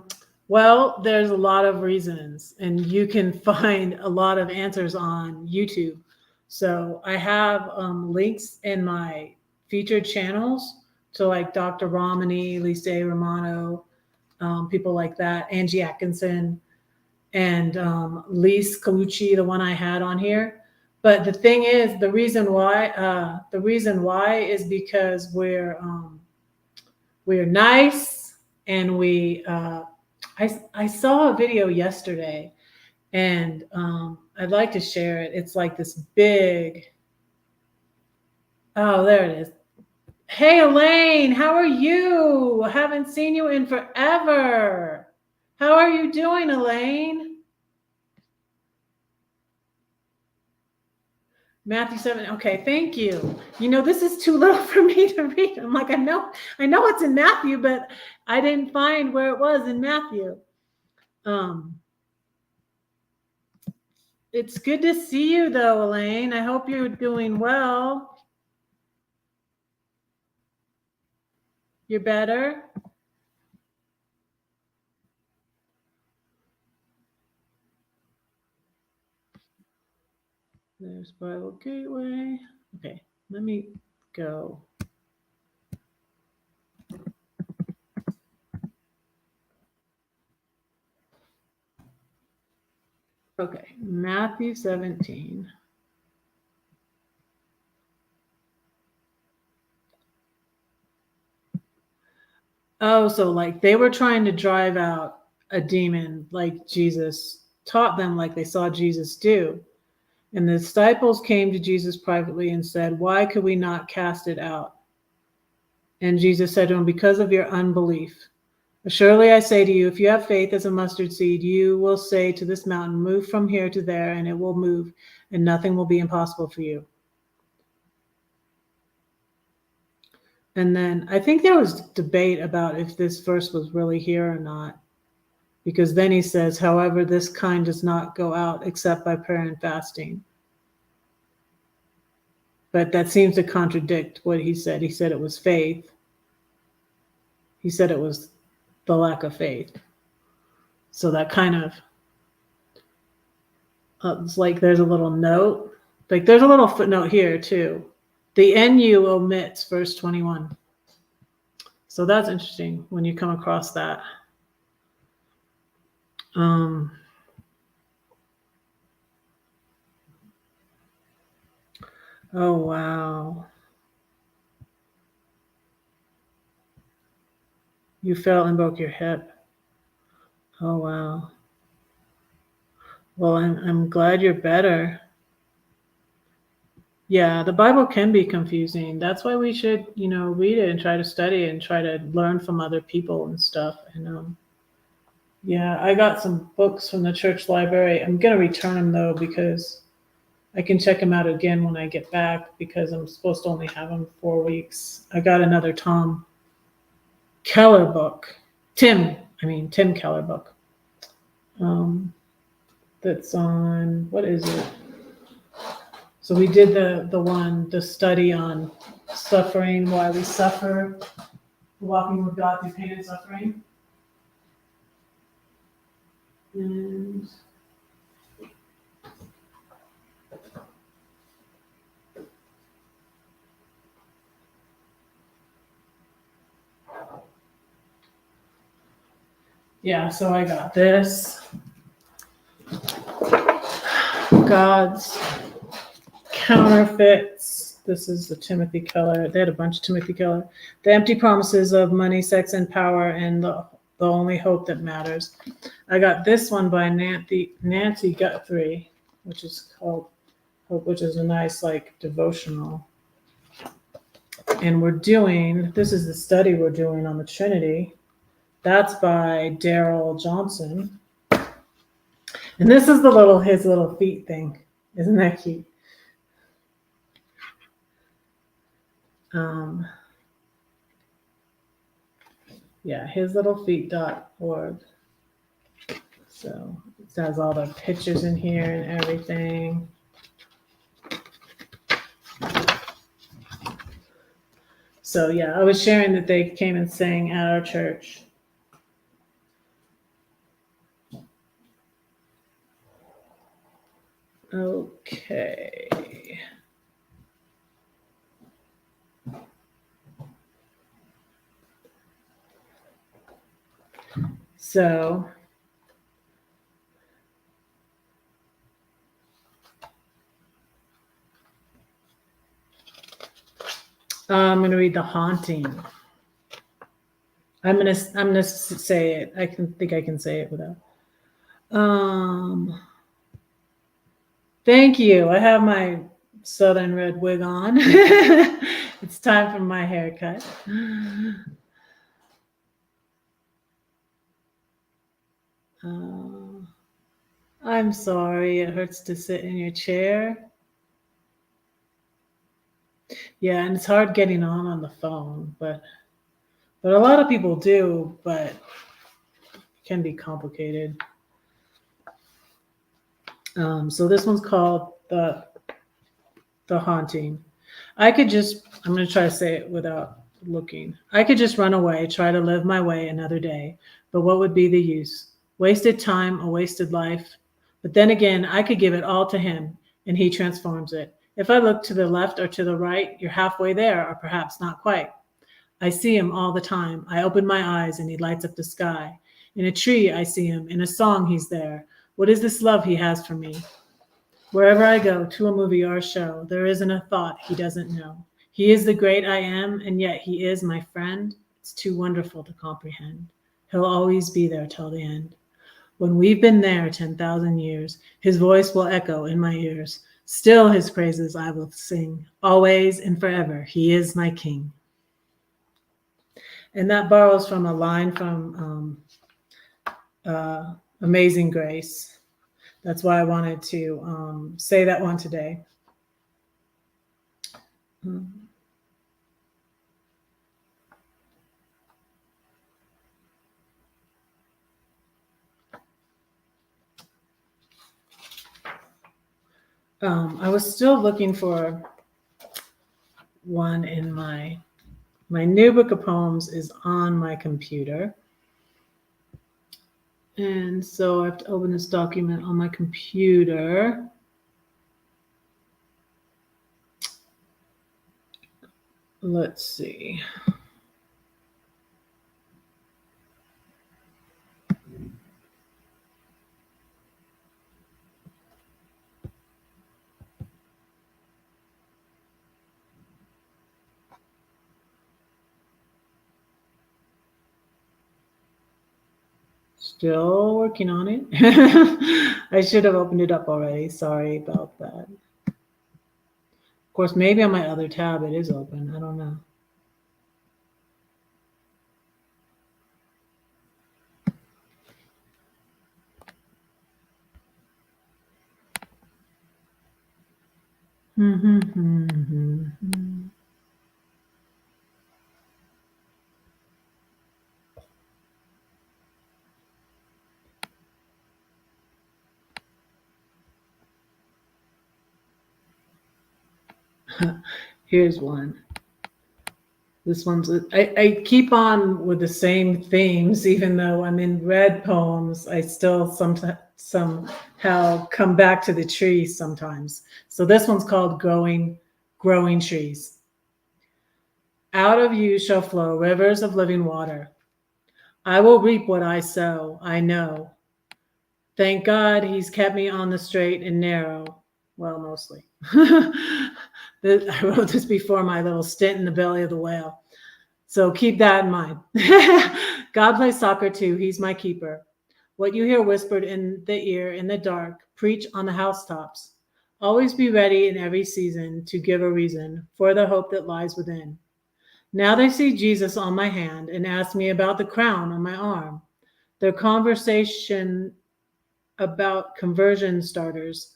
Well, there's a lot of reasons, and you can find a lot of answers on YouTube. So I have links in my featured channels to like Dr. Romani, Lise Romano, people like that, Angie Atkinson, and Lise Colucci, the one I had on here. But the thing is, the reason why is because we're nice, and I saw a video yesterday, and I'd like to share it. It's like this big. Oh, there it is. Hey, Elaine, how are you? I haven't seen you in forever. How are you doing, Elaine? Matthew 7. Okay, thank you. You know, this is too little for me to read. I'm like, I know it's in Matthew, but I didn't find where it was in Matthew. It's good to see you, though, Elaine. I hope you're doing well. You're better? There's Bible Gateway. Okay, let me go. Okay, Matthew 17. Oh, so like they were trying to drive out a demon like Jesus taught them, like they saw Jesus do. And the disciples came to Jesus privately and said, why could we not cast it out? And Jesus said to them, because of your unbelief. Surely I say to you, if you have faith as a mustard seed, you will say to this mountain, move from here to there, and it will move, and nothing will be impossible for you. And then I think there was debate about if this verse was really here or not, because then he says, however, this kind does not go out except by prayer and fasting. But that seems to contradict what he said. He said it was faith. He said it was the lack of faith. So that kind of, it's like there's a little note. Like there's a little footnote here too. The NU omits verse 21. So that's interesting when you come across that. Oh, wow. You fell and broke your hip. Oh, wow. Well, I'm glad you're better. Yeah, the Bible can be confusing. That's why we should, read it and try to study it and try to learn from other people and stuff. And yeah, I got some books from the church library. I'm going to return them, though, because I can check them out again when I get back, because I'm supposed to only have them 4 weeks. I got another Tim Keller book. Tim Keller book. That's on, what is it? So we did the study on suffering, why we suffer, walking with God through pain and suffering. And Yeah, so I got this. God's Counterfeits. This is the Timothy Keller. They had a bunch of Timothy Keller. The Empty Promises of Money, Sex, and Power, and the Only Hope That Matters. I got this one by Nancy Guthrie, which is called Hope, which is a nice like devotional. And this is the study we're doing on the Trinity. That's by Daryl Johnson. And this is his little feet thing. Isn't that cute? Yeah, hislittlefeet.org. So it has all the pictures in here and everything. So yeah, I was sharing that they came and sang at our church. Okay. So I'm going to read The Haunting. I'm gonna say it. I think I can say it without. Thank you. I have my Southern red wig on. It's time for my haircut. I'm sorry. It hurts to sit in your chair. Yeah, and it's hard getting on the phone, but a lot of people do, but it can be complicated. So this one's called the Haunting. I'm going to try to say it without looking. I could just run away, try to live my way another day, but what would be the use? Wasted time, a wasted life. But then again, I could give it all to him, and he transforms it. If I look to the left or to the right, you're halfway there, or perhaps not quite. I see him all the time. I open my eyes, and he lights up the sky. In a tree, I see him. In a song, he's there. What is this love he has for me? Wherever I go, to a movie or a show, there isn't a thought he doesn't know. He is the great I am, and yet he is my friend. It's too wonderful to comprehend. He'll always be there till the end. When we've been there 10,000 years, his voice will echo in my ears. Still his praises I will sing. Always and forever, he is my king. And that borrows from a line from Amazing Grace. That's why I wanted to say that one today. I was still looking for one in my new book of poems is on my computer. And so I have to open this document on my computer. Let's see. Still working on it. I should have opened it up already. Sorry about that. Of course, maybe on my other tab it is open. I don't know. Here's one. This one's, I keep on with the same themes, even though I'm in red poems, I still somehow come back to the trees sometimes. So this one's called Growing Trees. Out of you shall flow rivers of living water. I will reap what I sow, I know. Thank God he's kept me on the straight and narrow. Well, mostly. I wrote this before my little stint in the belly of the whale. So keep that in mind. God plays soccer too. He's my keeper. What you hear whispered in the ear in the dark, preach on the housetops. Always be ready in every season to give a reason for the hope that lies within. Now they see Jesus on my hand and ask me about the crown on my arm. Their conversation about conversion starters,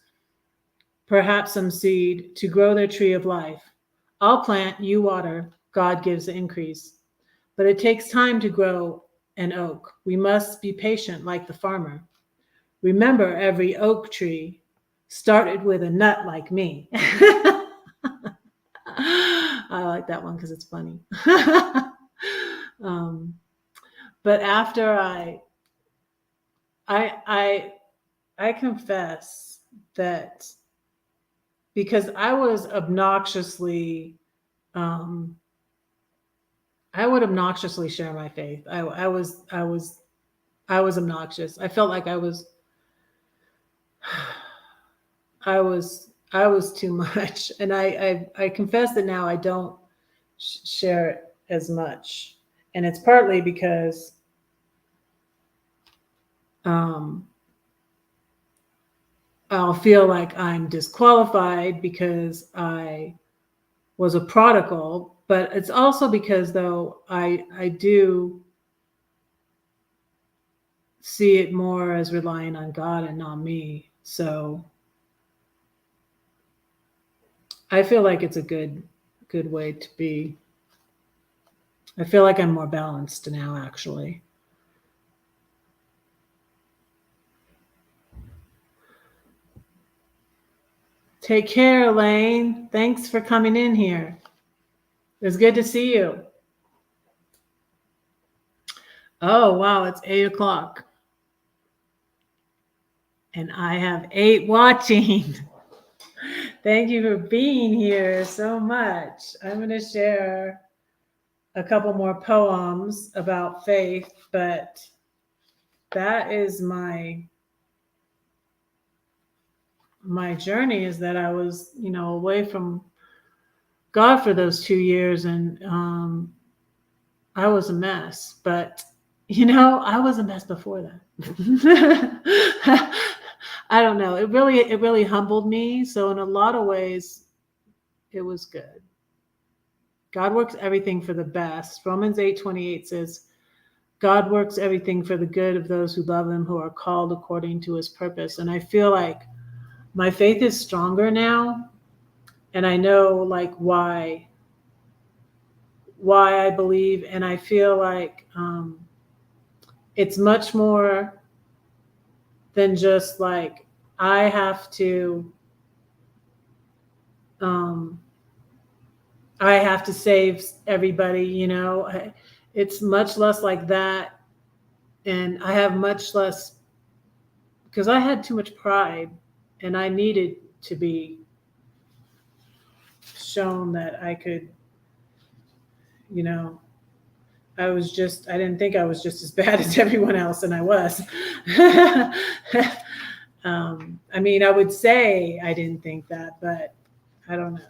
perhaps some seed to grow their tree of life. I'll plant, you water, God gives the increase. But it takes time to grow an oak. We must be patient like the farmer. Remember, every oak tree started with a nut like me. I like that one because it's funny. But after I confess that because I was obnoxiously, I would obnoxiously share my faith. I was obnoxious. I felt like I was too much, and I confess that now I don't share it as much, and it's partly because I'll feel like I'm disqualified because I was a prodigal, but it's also because though I do see it more as relying on God and not me. So I feel like it's a good way to be. I feel like I'm more balanced now, actually. Take care, Elaine. Thanks for coming in here. It was good to see you. Oh, wow, it's 8:00. And I have 8 watching. Thank you for being here so much. I'm going to share a couple more poems about faith, but that is my journey, is that I was, away from God for those 2 years, and I was a mess, but I was a mess before that. I don't know. It really humbled me. So in a lot of ways, it was good. God works everything for the best. Romans 8:28 says, God works everything for the good of those who love him, who are called according to his purpose. And I feel like my faith is stronger now. And I know like why I believe. And I feel like it's much more than just like, I have to save everybody, it's much less like that. And I have much less, because I had too much pride and I needed to be shown that I could, I didn't think I was just as bad as everyone else, and I was. I mean, I would say I didn't think that, but I don't know.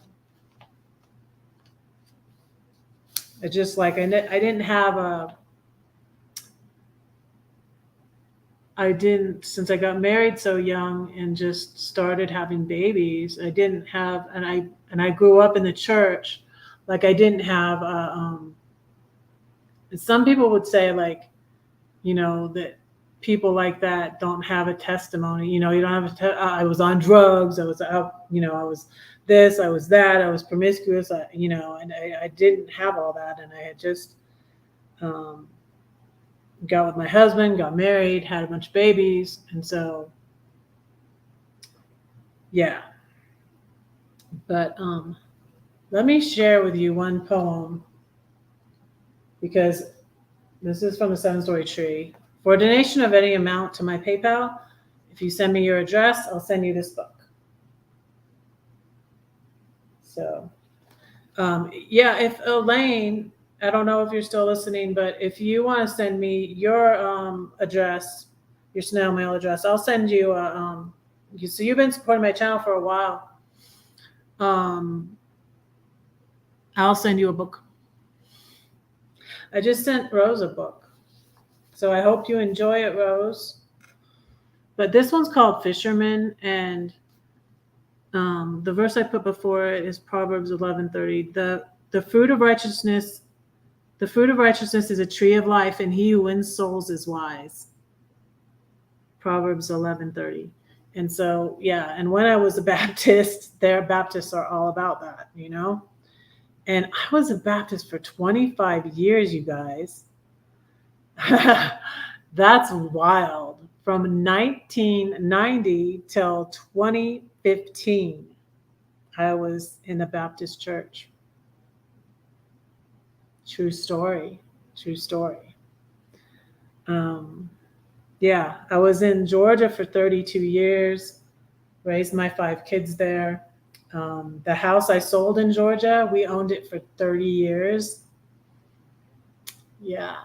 I just like, I didn't have since I got married so young and just started having babies, I didn't have, and I grew up in the church, like I didn't have, some people would say like, that people like that don't have a testimony. You don't have I was on drugs. I was out, I was this, I was that, I was promiscuous, and I didn't have all that. And I had just got with my husband, got married, had a bunch of babies. And so, yeah. But let me share with you one poem, because this is from the 7-Story Tree. For a donation of any amount to my PayPal, if you send me your address, I'll send you this book. So, if Elaine, I don't know if you're still listening, but if you want to send me your address, your snail mail address, I'll send you a. So you've been supporting my channel for a while. I'll send you a book. I just sent Rose a book, so I hope you enjoy it, Rose. But this one's called Fisherman, and the verse I put before it is Proverbs 11:30. The fruit of righteousness. The fruit of righteousness is a tree of life, and he who wins souls is wise. Proverbs 11:30. And so, yeah, and when I was a Baptist, Baptists are all about that, you know? And I was a Baptist for 25 years, you guys. That's wild. From 1990 till 2015, I was in a Baptist church. True story. Yeah, I was in Georgia for 32 years, raised my 5 kids there. The house I sold in Georgia, we owned it for 30 years. Yeah.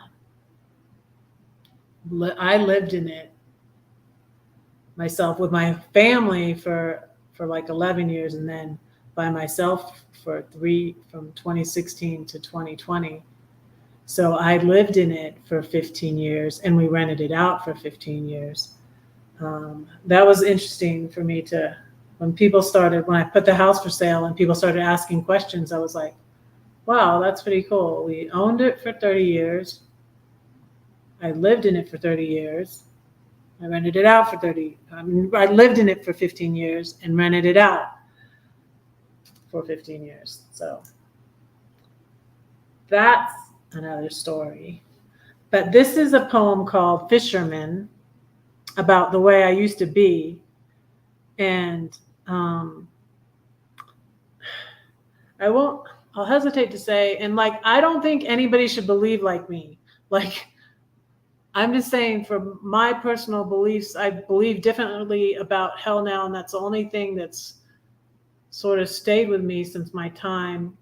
I lived in it myself with my family for like 11 years, and then by myself for 3 from 2016 to 2020. So I lived in it for 15 years, and we rented it out for 15 years. That was interesting for me when I put the house for sale and people started asking questions, I was like, wow, that's pretty cool. We owned it for 30 years. I lived in it for 30 years. I rented it out for I lived in it for 15 years and rented it out for 15 years. So that's another story. But this is a poem called Fisherman, about the way I used to be. And I'll hesitate to say, and like, I don't think anybody should believe like me. Like, I'm just saying, for my personal beliefs, I believe differently about hell now, and that's the only thing that's sort of stayed with me since my time.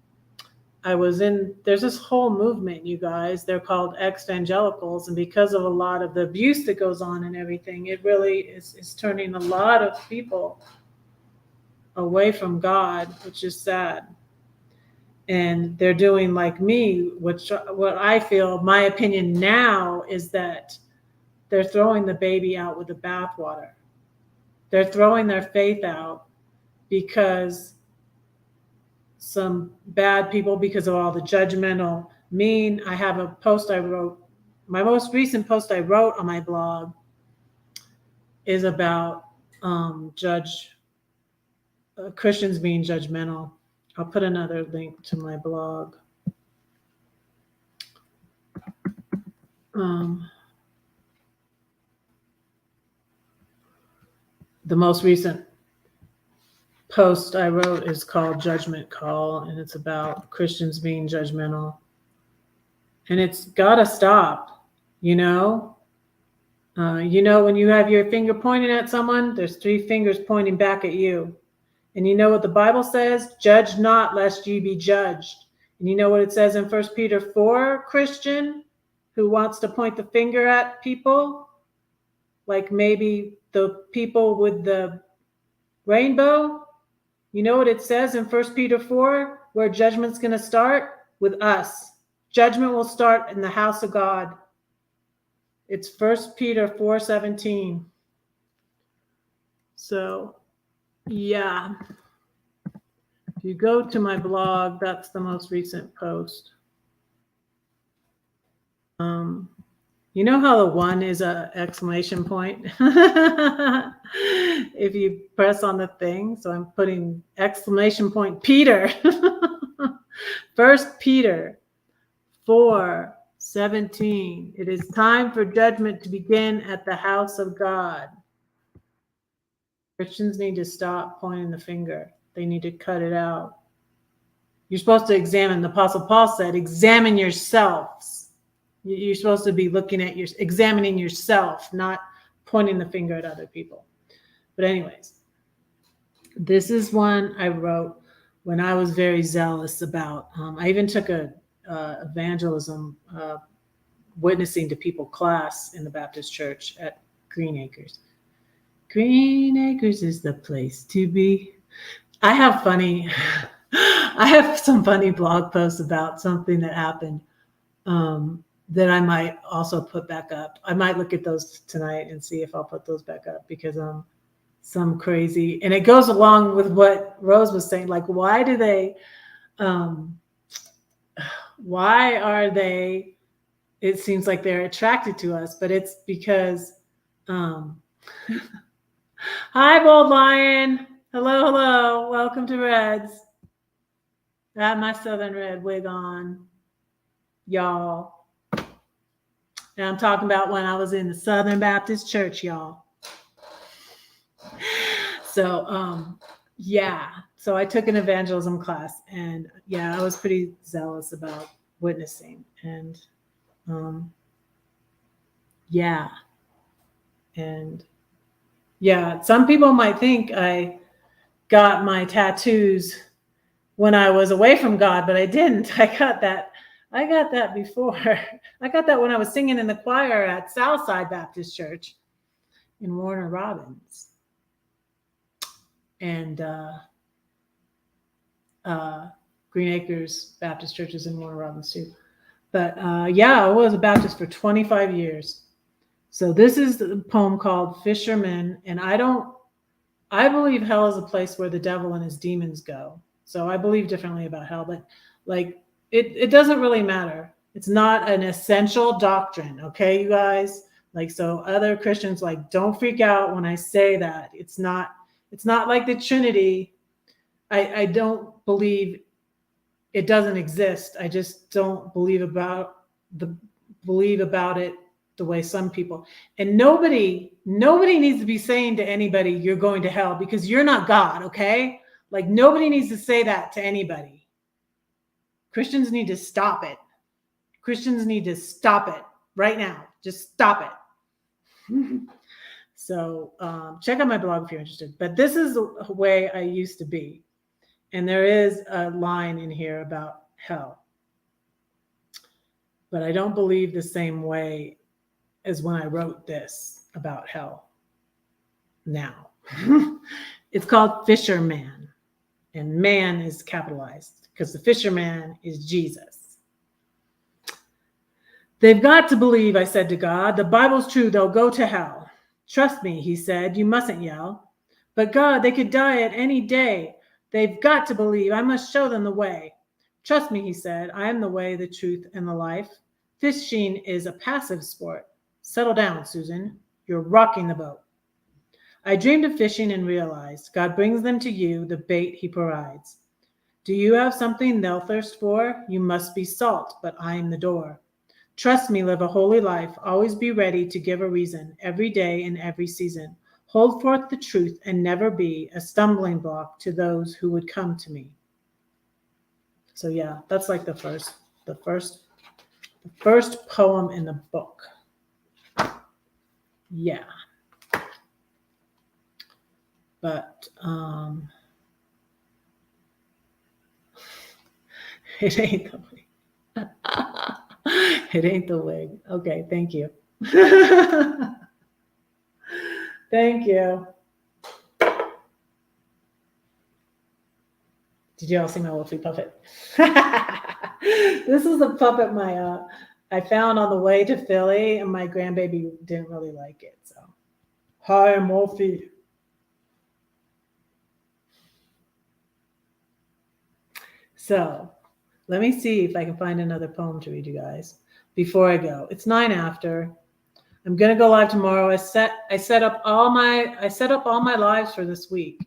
There's this whole movement, you guys, they're called ex-evangelicals, and because of a lot of the abuse that goes on and everything, it really is turning a lot of people away from God, which is sad. And they're doing like me, what I feel, my opinion now is that they're throwing the baby out with the bathwater. They're throwing their faith out because some bad people, because of all the judgmental mean. I have a post I wrote, my most recent post I wrote on my blog is about Christians being judgmental. I'll put another link to my blog. The most recent post I wrote is called Judgment Call, and it's about Christians being judgmental. And it's got to stop, you know? When you have your finger pointing at someone, there's 3 fingers pointing back at you. And you know what the Bible says? Judge not, lest ye be judged. And you know what it says in 1 Peter 4, Christian, who wants to point the finger at people? Like maybe the people with the rainbow? You know what it says in 1 Peter 4, where judgment's going to start? With us. Judgment will start in the house of God. It's 1 Peter 4:17. So, yeah. If you go to my blog, that's the most recent post. You know how the 1 is an exclamation point? If you press on the thing, so I'm putting exclamation point Peter. 1 Peter 4:17. It is time for judgment to begin at the house of God. Christians need to stop pointing the finger. They need to cut it out. You're supposed to examine. The Apostle Paul said, examine yourselves. You're supposed to be looking at examining yourself, not pointing the finger at other people. But anyways, this is one I wrote when I was very zealous about. I even took a evangelism, witnessing to people class in the Baptist church at Green Acres. Green Acres is the place to be. I have some funny blog posts about something that happened that I might also put back up. I might look at those tonight and see if I'll put those back up, because some crazy, and it goes along with what Rose was saying. Like, why are they, it seems like they're attracted to us, but it's because, hi, Bold Lion. Hello. Welcome to Reds. I have my Southern Red wig on, y'all. And I'm talking about when I was in the Southern Baptist Church, y'all. So, yeah. So I took an evangelism class, and I was pretty zealous about witnessing, and some people might think I got my tattoos when I was away from God, but I didn't. I got that before. I got that when I was singing in the choir at Southside Baptist Church in Warner Robins, and Green Acres Baptist Church is in Warner Robins too. But I was a Baptist for 25 years. So this is the poem called Fisherman, and I believe hell is a place where the devil and his demons go. So I believe differently about hell, but like it doesn't really matter. It's not an essential doctrine, okay, you guys? Like, so other Christians, like, don't freak out when I say that. It's not like the Trinity. I don't believe it doesn't exist. I just don't believe about it the way some people. And nobody needs to be saying to anybody, you're going to hell, because you're not God, okay? Like, nobody needs to say that to anybody. Christians need to stop it. Christians need to stop it right now. Just stop it. So check out my blog if you're interested. But this is the way I used to be. And there is a line in here about hell. But I don't believe the same way as when I wrote this about hell now. It's called Fisherman. And man is capitalized because the fisherman is Jesus. They've got to believe, I said to God. The Bible's true, they'll go to hell. Trust me, he said, you mustn't yell. But God, they could die at any day. They've got to believe. I must show them the way. Trust me, he said, I am the way, the truth, and the life. Fishing is a passive sport. Settle down, Susan. You're rocking the boat. I dreamed of fishing and realized God brings them to you, the bait he provides. Do you have something they'll thirst for? You must be salt, but I am the door. Trust me, live a holy life. Always be ready to give a reason, every day and every season. Hold forth the truth and never be a stumbling block to those who would come to me. So that's like the first poem in the book. Yeah. But it ain't the wig. It ain't the wig. Okay, thank you. Thank you. Did you all see my Wolfie puppet? This is a puppet I found on the way to Philly, and my grandbaby didn't really like it. So, hi, I'm Wolfie. So, let me see if I can find another poem to read you guys before I go. It's 9 after. I'm gonna go live tomorrow. I set up all my lives for this week.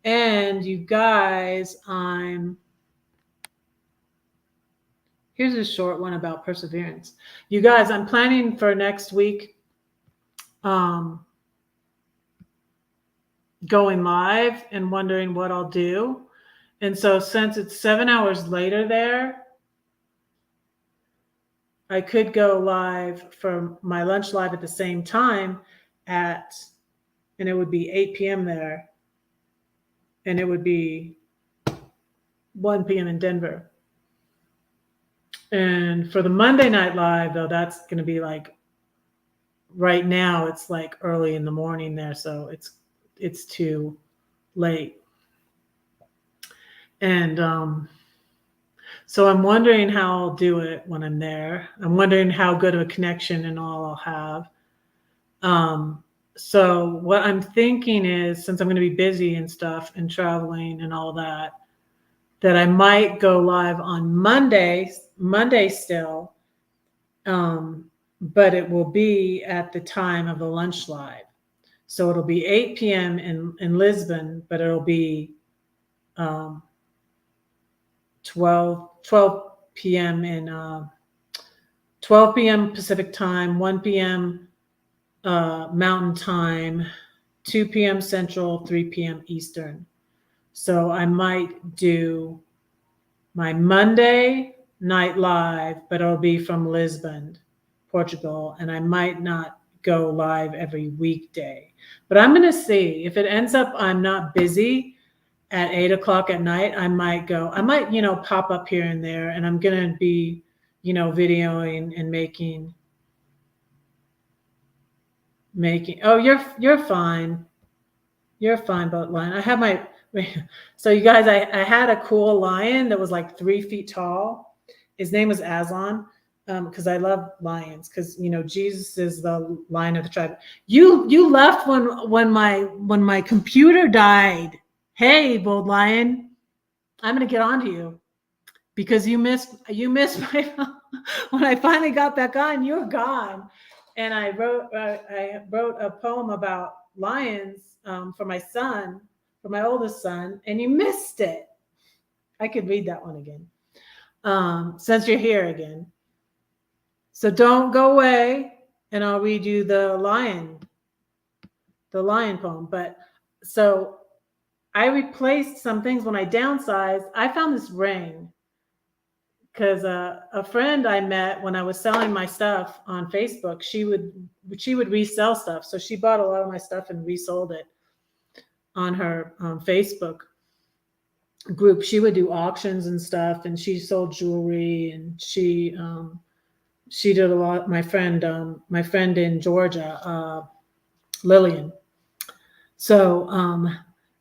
And you guys, here's a short one about perseverance. You guys, I'm planning for next week going live and wondering what I'll do. And so since it's 7 hours later there, I could go live for my lunch live at the same time and it would be 8 p.m. there. And it would be 1 p.m. in Denver. And for the Monday Night Live, though, that's going to be like right now. It's like early in the morning there, so it's too late. And so I'm wondering how I'll do it when I'm there. I'm wondering how good of a connection and all I'll have. So what I'm thinking is, since I'm going to be busy and stuff and traveling and all that, that I might go live on Monday still, but it will be at the time of the lunch live. So it'll be 8 p.m. in Lisbon, but it'll be 12 p.m. in 12 p.m. Pacific time, 1 p.m. Mountain time, 2 p.m. Central, 3 p.m. Eastern. So I might do my Monday night live, but it'll be from Lisbon, Portugal, and I might not go live every weekday. But I'm going to see if it ends up I'm not busy at 8 o'clock at night. I might, pop up here and there, and I'm going to be, videoing and making. Oh, you're fine. You're fine, boat lion. I have my. So you guys, I had a cool lion that was like 3 feet tall. His name was Aslan, because I love lions. Because Jesus is the lion of the tribe. You left when my computer died. Hey, bold lion, I'm gonna get on to you because you missed my when I finally got back on. You were gone, and I wrote a poem about lions for my son. For my oldest son, and you missed it. I could read that one again, since you're here again. So don't go away, and I'll read you the lion poem. But so I replaced some things when I downsized. I found this ring because a friend I met when I was selling my stuff on Facebook, she would resell stuff. So she bought a lot of my stuff and resold it on her Facebook group. She would do auctions and stuff, and she sold jewelry, and she did a lot. My friend in Georgia, Lillian. So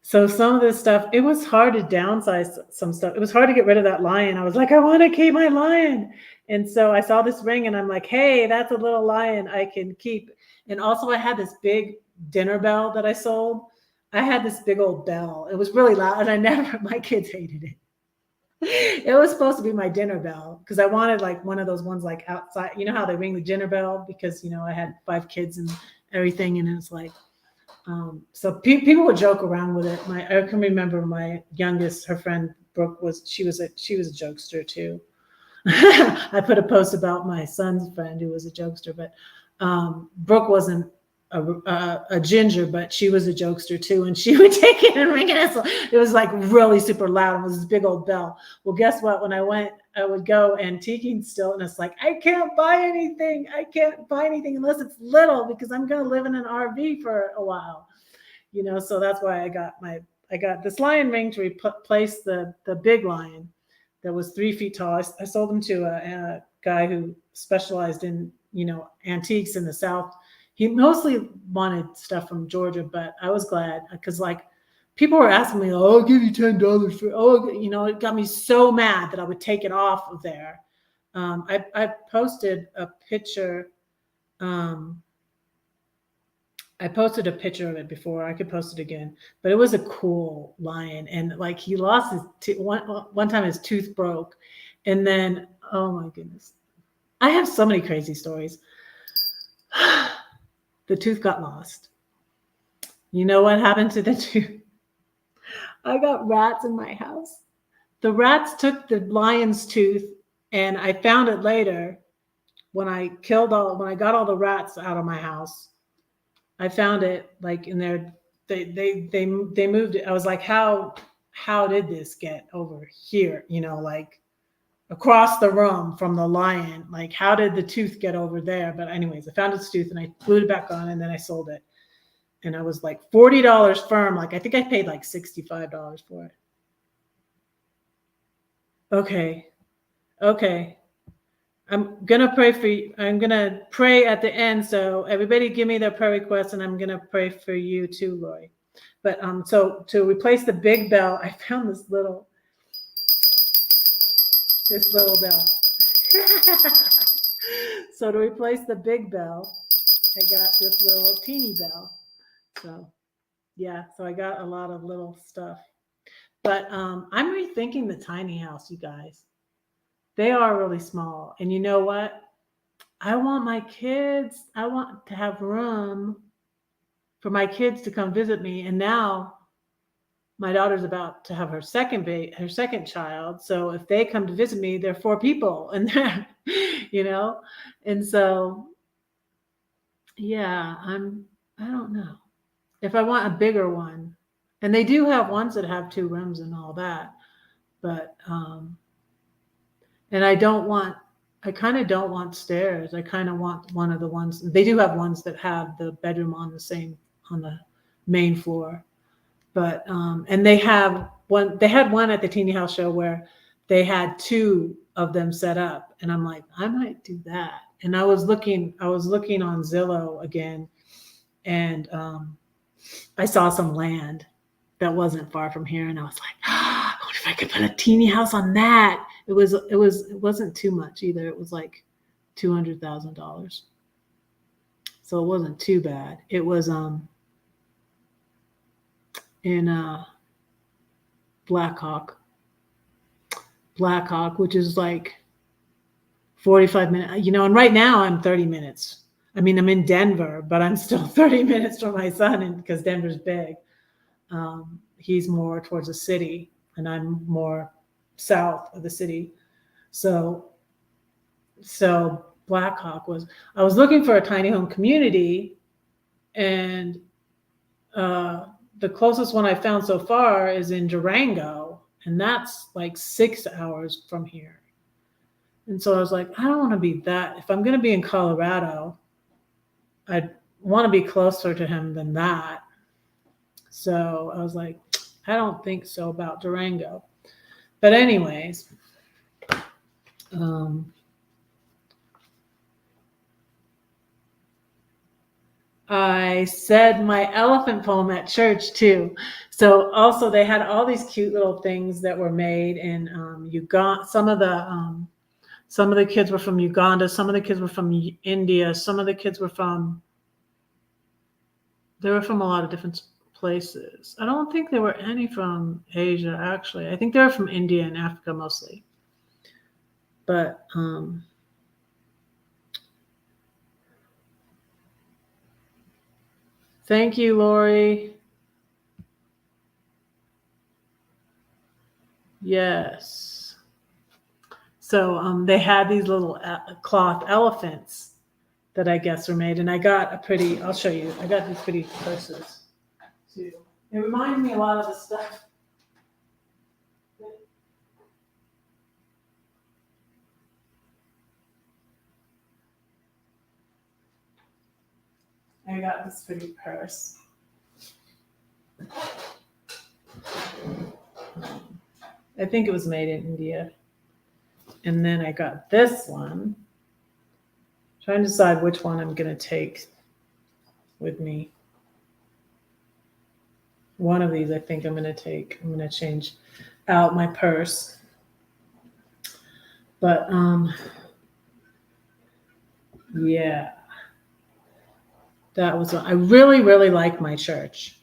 so some of this stuff, it was hard to downsize some stuff. It was hard to get rid of that lion. I was like, I want to keep my lion. And so I saw this ring and I'm like, hey, that's a little lion I can keep. And also I had this big dinner bell that I sold. I had this big old bell. It was really loud, and my kids hated it. It was supposed to be my dinner bell because I wanted like one of those ones like outside. You know how they ring the dinner bell because I had 5 kids and everything, and it's like, so people would joke around with it. I can remember my youngest, her friend Brooke she was a jokester too. I put a post about my son's friend who was a jokester, but Brooke wasn't a ginger, but she was a jokester too, and she would take it and ring it. It was like really super loud. It was this big old bell. Well, guess what? When I went, I would go antiquing still, and it's like I can't buy anything. I can't buy anything unless it's little because I'm gonna live in an RV for a while, So that's why I got this lion ring to replace the big lion that was 3 feet tall. I sold them to a guy who specialized in antiques in the South. He mostly wanted stuff from Georgia, but I was glad because like people were asking me, "Oh, I'll give you $10 for." Oh, it got me so mad that I would take it off of there. I posted a picture. I posted a picture of it before. I could post it again, but it was a cool lion, and like he lost his one time his tooth broke, and then oh my goodness, I have so many crazy stories. The tooth got lost. You know what happened to the tooth? I got rats in my house. The rats took the lion's tooth, and I found it later when I got all the rats out of my house. I found it like in there. They moved it. I was like, how did this get over here? Like across the room from the lion. Like, how did the tooth get over there? But anyways, I found its tooth and I glued it back on, and then I sold it. And I was like $40 firm. Like, I think I paid like $65 for it. Okay. I'm gonna pray for you. I'm gonna pray at the end. So everybody give me their prayer requests, and I'm gonna pray for you too, Lori. But so to replace the big bell, I found this little bell. So to replace the big bell, I got this little teeny bell. So yeah, so I got a lot of little stuff. But I'm rethinking the tiny house, you guys. They are really small. And you know what? I want to have room for my kids to come visit me. And now my daughter's about to have her second child. So if they come to visit me, they're 4 people and they're, and so, yeah, I don't know if I want a bigger one. And they do have ones that have 2 rooms and all that, but, and I kind of don't want stairs. I kind of want one of the ones, they do have ones that have the bedroom on the main floor. But, and they had one at the teeny house show where they had 2 of them set up. And I'm like, I might do that. And I was looking on Zillow again, and I saw some land that wasn't far from here. And I was like, I wonder if I could put a teeny house on that. It wasn't too much either. It was like $200,000. So it wasn't too bad. It was in Blackhawk, which is like 45 minutes, and right now I'm 30 minutes. I mean, I'm in Denver, but I'm still 30 minutes from my son, and because Denver's big. He's more towards the city and I'm more south of the city. So Blackhawk I was looking for a tiny home community, and the closest one I found so far is in Durango, and that's like 6 hours from here. And so I was like, I don't want to be that. If I'm going to be in Colorado, I'd want to be closer to him than that. So I was like, I don't think so about Durango. But anyways, I said my elephant poem at church too. So also they had all these cute little things that were made in Uganda. Some of the kids were from Uganda. Some of the kids were from India. Some of the kids were from a lot of different places. I don't think there were any from Asia, actually. I think they were from India and Africa mostly. But thank you, Lori. Yes. So they had these little cloth elephants that I guess were made. And I got I'll show you. I got these pretty purses too. It reminds me a lot of the stuff. I got this pretty purse. I think it was made in India. And then I got this one. Trying to decide which one I'm going to take with me. One of these I think I'm going to take. I'm going to change out my purse. But yeah. That was, I really, really like my church.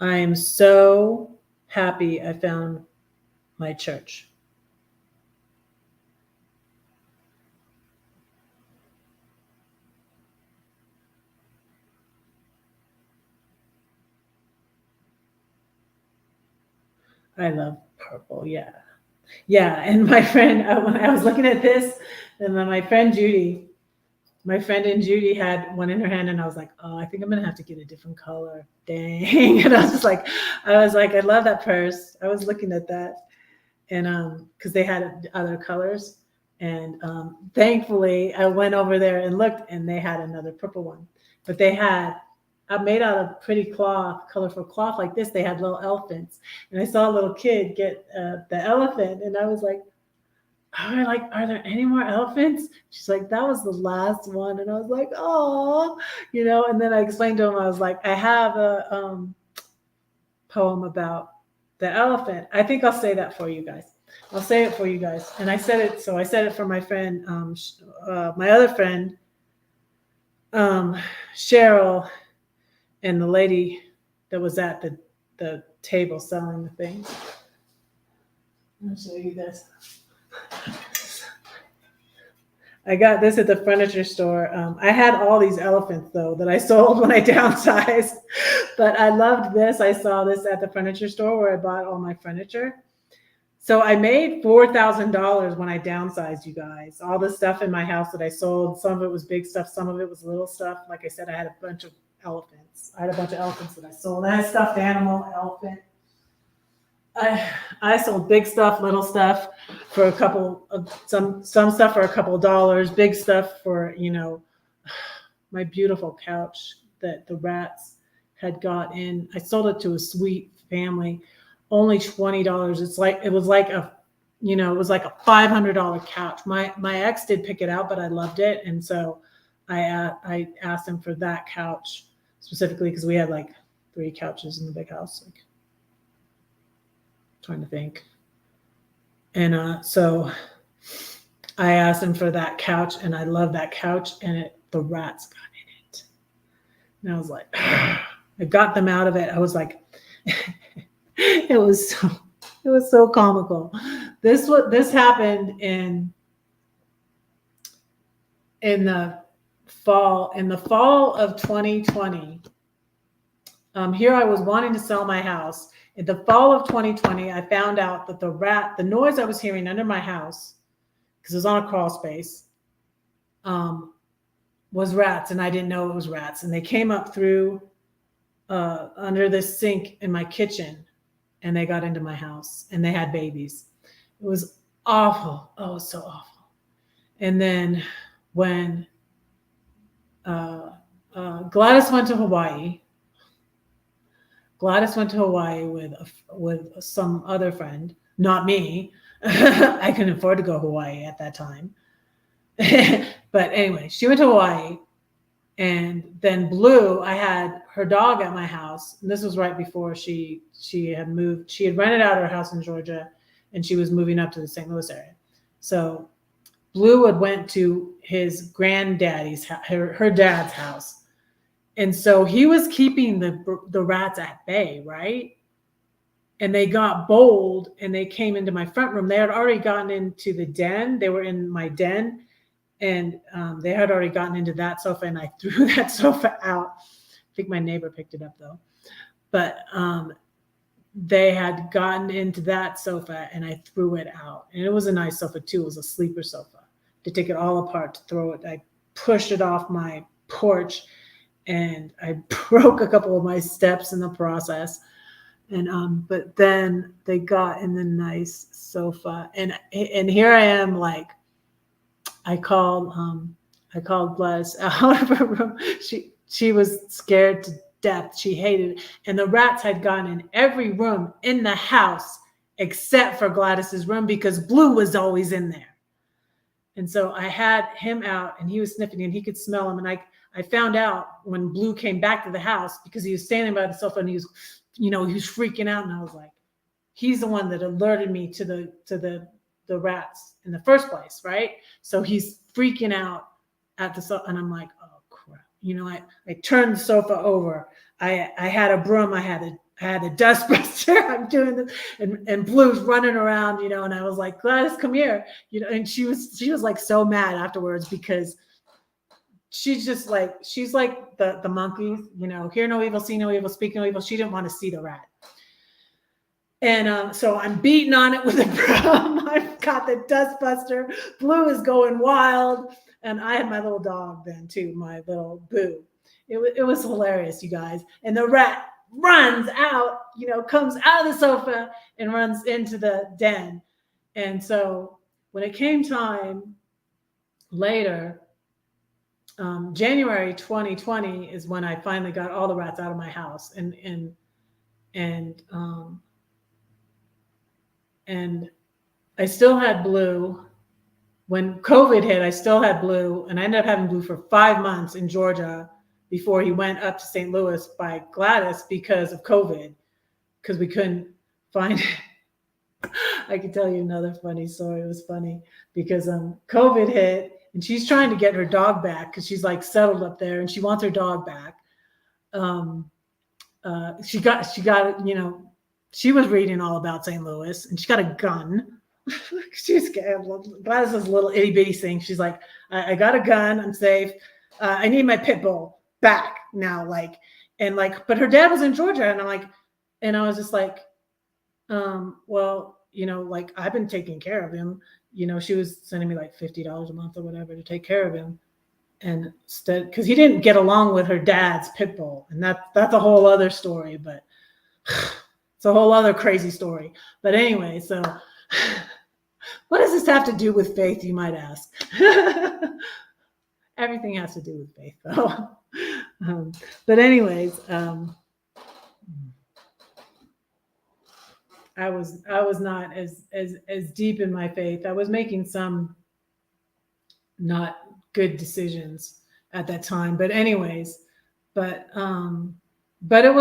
I am so happy I found my church. I love purple. Yeah. Yeah. And my friend, when I was looking at this, and then my friend and Judy had one in her hand, and I was like, oh, I think I'm going to have to get a different color. Dang. And I was like, I love that purse. I was looking at that. And because they had other colors. And thankfully, I went over there and looked, and they had another purple one. But they had, made out of pretty cloth, colorful cloth like this, they had little elephants. And I saw a little kid get the elephant, and I was like, are there any more elephants? She's like, that was the last one. And I was like, oh, and then I explained to him, I was like, I have a poem about the elephant. I think I'll say that for you guys. I'll say it for you guys. And I said it for my friend, my other friend, Cheryl, and the lady that was at the table selling the things. I'll show you this. I got this at the furniture store. I had all these elephants though that I sold when I downsized, but I loved this. I saw this at the furniture store where I bought all my furniture. So I made $4,000 when I downsized, you guys. All the stuff in my house that I sold, some of it was big stuff, some of it was little stuff. Like I said, I had a bunch of elephants. I had a bunch of elephants that I sold. I had stuffed animal, elephant. I sold big stuff, little stuff for a couple of some stuff for a couple of dollars, big stuff for, my beautiful couch that the rats had got in. I sold it to a sweet family, only $20. It was like a $500 couch. My ex did pick it out, but I loved it. And so I asked him for that couch specifically because we had like 3 couches in the big house. Trying to think. And so I asked him for that couch, and I love that couch, and the rats got in it. And I was like, I got them out of it. I was like, it was so comical. This happened in the fall of 2020. Here I was wanting to sell my house. In the fall of 2020, I found out that the noise I was hearing under my house, because it was on a crawl space, was rats, and I didn't know it was rats. And they came up through under this sink in my kitchen, and they got into my house, and they had babies. It was awful. Oh, it was so awful. And then when Gladys went to Hawaii, with some other friend, not me. I couldn't afford to go to Hawaii at that time. But anyway, she went to Hawaii, and then Blue, I had her dog at my house. And this was right before she had moved. She had rented out her house in Georgia, and she was moving up to the St. Louis area. So Blue had went to his granddaddy's, her dad's house. And so he was keeping the rats at bay, right? And they got bold, and they came into my front room. They had already gotten into the den. They were in my den, and they had already gotten into that sofa, and I threw that sofa out. I think my neighbor picked it up though. But they had gotten into that sofa, and I threw it out. And it was a nice sofa too. It was a sleeper sofa. To take it all apart, to throw it, I pushed it off my porch, and I broke a couple of my steps in the process. And but then they got in the nice sofa, and here I am, like, I called Gladys out of her room. She was scared to death. She hated it. And the rats had gone in every room in the house except for Gladys's room, because Blue was always in there. And so I had him out, and he was sniffing, and he could smell him. And I found out when Blue came back to the house, because he was standing by the sofa, and he was freaking out. And I was like, he's the one that alerted me to the rats in the first place, right? So he's freaking out at the sofa, and I'm like, oh crap. I turned the sofa over. I had a broom. I had a dustbuster. I'm doing this, and Blue's running around, and I was like, Gladys, come here, and she was like so mad afterwards, because she's like the monkeys, hear no evil, see no evil, speak no evil. She didn't want to see the rat. And so I'm beating on it with a broom. I've got the dustbuster. Blue is going wild. And I had my little dog then too, my little Boo. It was hilarious, you guys. And the rat runs out, comes out of the sofa and runs into the den. And so when it came time later, January 2020 is when I finally got all the rats out of my house. And I still had Blue, when COVID hit, I still had Blue, and I ended up having Blue for 5 months in Georgia before he went up to St. Louis by Gladys because of COVID, because we couldn't find I can tell you another funny story. It was funny because COVID hit, and she's trying to get her dog back because she's like settled up there and she wants her dog back. She got, you know, she was reading all about St. Louis, and she got a gun. She's scared. Gladys is a little itty bitty thing. She's like, I got a gun. I'm safe. I need my pit bull back now. Like, and like, but her dad was in Georgia, and I'm like, and I was just like, well, you know, like I've been taking care of him. You know, she was sending me like $50 a month or whatever to take care of him. And instead, because he didn't get along with her dad's pit bull, and that's a whole other story, but it's a whole other crazy story. But anyway, so what does this have to do with faith, you might ask? Everything has to do with faith, though. But anyways, I was not as deep in my faith. I was making some not good decisions at that time. But anyways, but it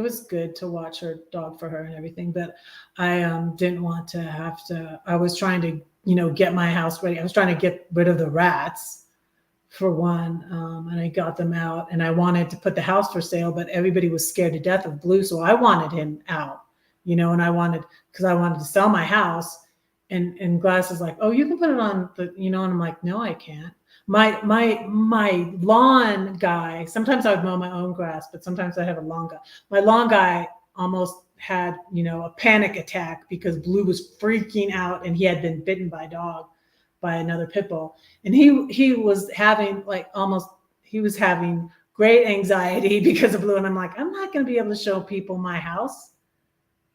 was good to watch her dog for her and everything. But I didn't want to have to. I was trying to, you know, get my house ready. I was trying to get rid of the rats for one, and I got them out. And I wanted to put the house for sale, but everybody was scared to death of Blue, so I wanted him out. You know, and I wanted to sell my house, and Glass is like, oh, you can put it on the, you know, and I'm like, no, I can't. My lawn guy, sometimes I would mow my own grass, but sometimes I have a lawn guy. My lawn guy almost had, you know, a panic attack because Blue was freaking out, and he had been bitten by a dog, by another pit bull. And he was having great anxiety because of Blue. And I'm like, I'm not going to be able to show people my house.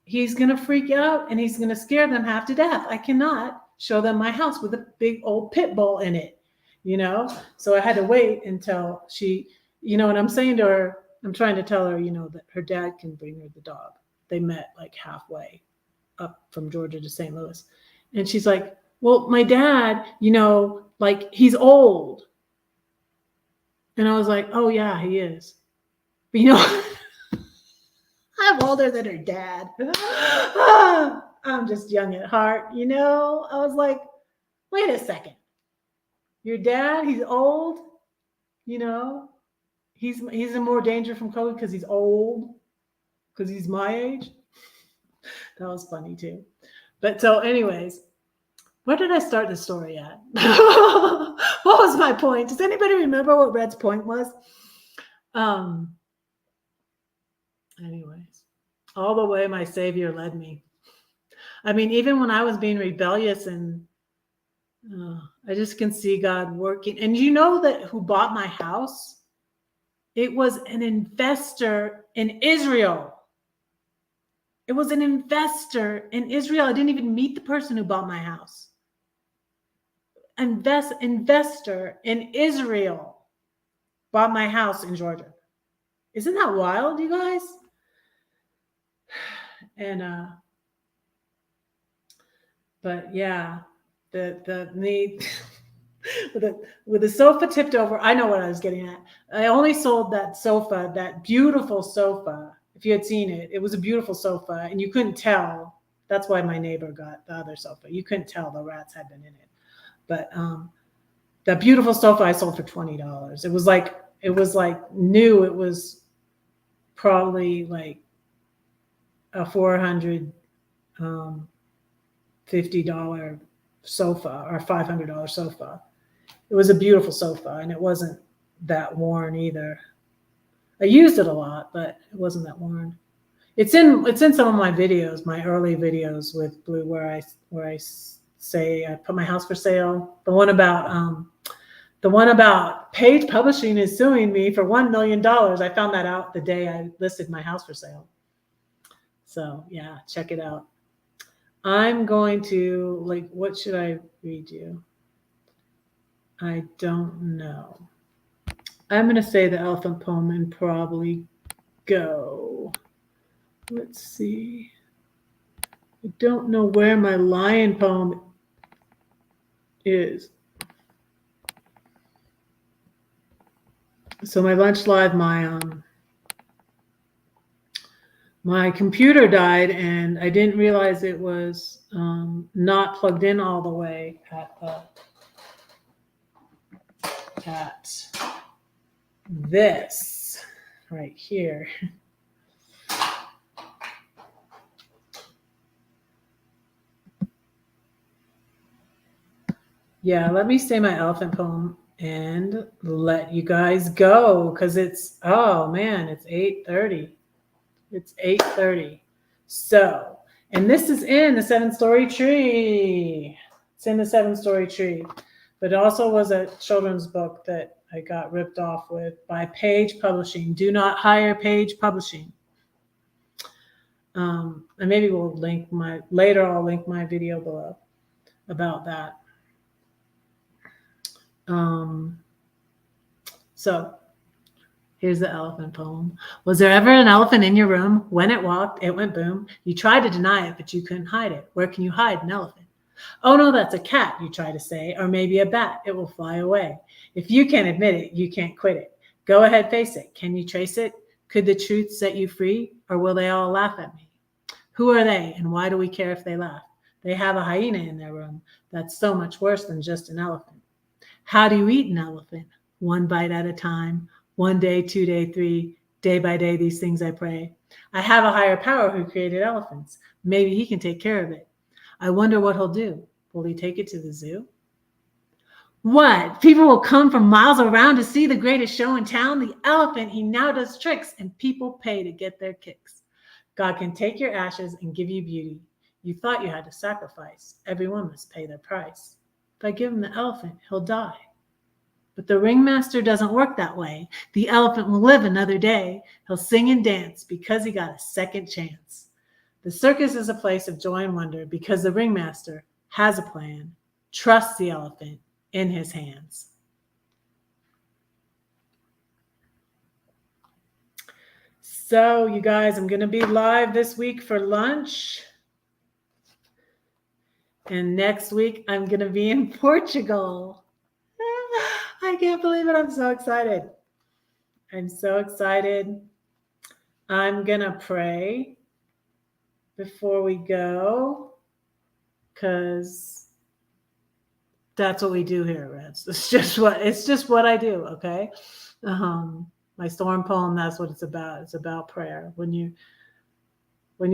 He's going to freak out and he's going to scare them half to death. I cannot show them my house with a big old pit bull in it, you know? So I had to wait until she, you know, and I'm saying to her, I'm trying to tell her, you know, that her dad can bring her the dog. They met like halfway up from Georgia to St. Louis. And she's like, well, my dad, you know, like he's old. And I was like, oh yeah, he is. But you know, I'm older than her dad. I'm just young at heart, you know? I was like, wait a second. Your dad, he's old, you know? He's in more danger from COVID because he's old, because he's my age. That was funny too. But so anyways, where did I start the story at? What was my point? Does anybody remember what Red's point was? Anyways, all the way my Savior led me. I mean, even when I was being rebellious, and I just can see God working. And you know that who bought my house? It was an investor in Israel. It was an investor in Israel. I didn't even meet the person who bought my house. Investor in Israel bought my house in Georgia. Isn't that wild, you guys? And but yeah, the with the sofa tipped over. I know what I was getting at. I only sold that sofa, that beautiful sofa. If you had seen it, it was a beautiful sofa, and you couldn't tell. That's why my neighbor got the other sofa. You couldn't tell the rats had been in it. But that beautiful sofa I sold for $20. It was like new. It was probably like a $450 sofa or $500 sofa. It was a beautiful sofa, and it wasn't that worn either. I used it a lot, but it wasn't that worn. It's in some of my videos, my early videos with Blue, where I say I put my house for sale. The one about Page Publishing is suing me for $1 million. I found that out the day I listed my house for sale. So yeah, check it out. I'm going to, like, what should I read you? I don't know. I'm going to say the elephant poem and probably go. Let's see. I don't know where my lion poem is. So my lunch live, my computer died, and I didn't realize it was not plugged in all the way at this right here. Yeah, let me say my elephant poem and let you guys go, because it's, oh man, it's 8:30. It's 8:30. So, and this is in the 7-Story Tree. It's in the 7-Story Tree. But it also was a children's book that I got ripped off with by Page Publishing. Do not hire Page Publishing. And maybe we'll I'll link my video below about that. So here's the elephant poem. Was there ever an elephant in your room? When it walked, it went boom. You tried to deny it, but you couldn't hide it. Where can you hide an elephant? Oh no, that's a cat, you try to say, or maybe a bat. It will fly away. If you can't admit it, you can't quit it. Go ahead, face it. Can you trace it? Could the truth set you free, or will they all laugh at me? Who are they, and why do we care if they laugh? They have a hyena in their room. That's so much worse than just an elephant. How do you eat an elephant? One bite at a time. 1 day, 2 day, 3, day by day, these things I pray. I have a higher power who created elephants. Maybe he can take care of it. I wonder what he'll do. Will he take it to the zoo? What? People will come from miles around to see the greatest show in town? The elephant, he now does tricks, and people pay to get their kicks. God can take your ashes and give you beauty. You thought you had to sacrifice. Everyone must pay their price. If I give him the elephant, he'll die. But the ringmaster doesn't work that way. The elephant will live another day. He'll sing and dance because he got a second chance. The circus is a place of joy and wonder because the ringmaster has a plan. Trust the elephant in his hands. So, you guys, I'm going to be live this week for lunch. And next week, I'm going to be in Portugal. I can't believe it. I'm so excited. I'm so excited. I'm going to pray before we go, because that's what we do here, Reds. It's just what I do, okay? My storm poem, that's what it's about. It's about prayer. When you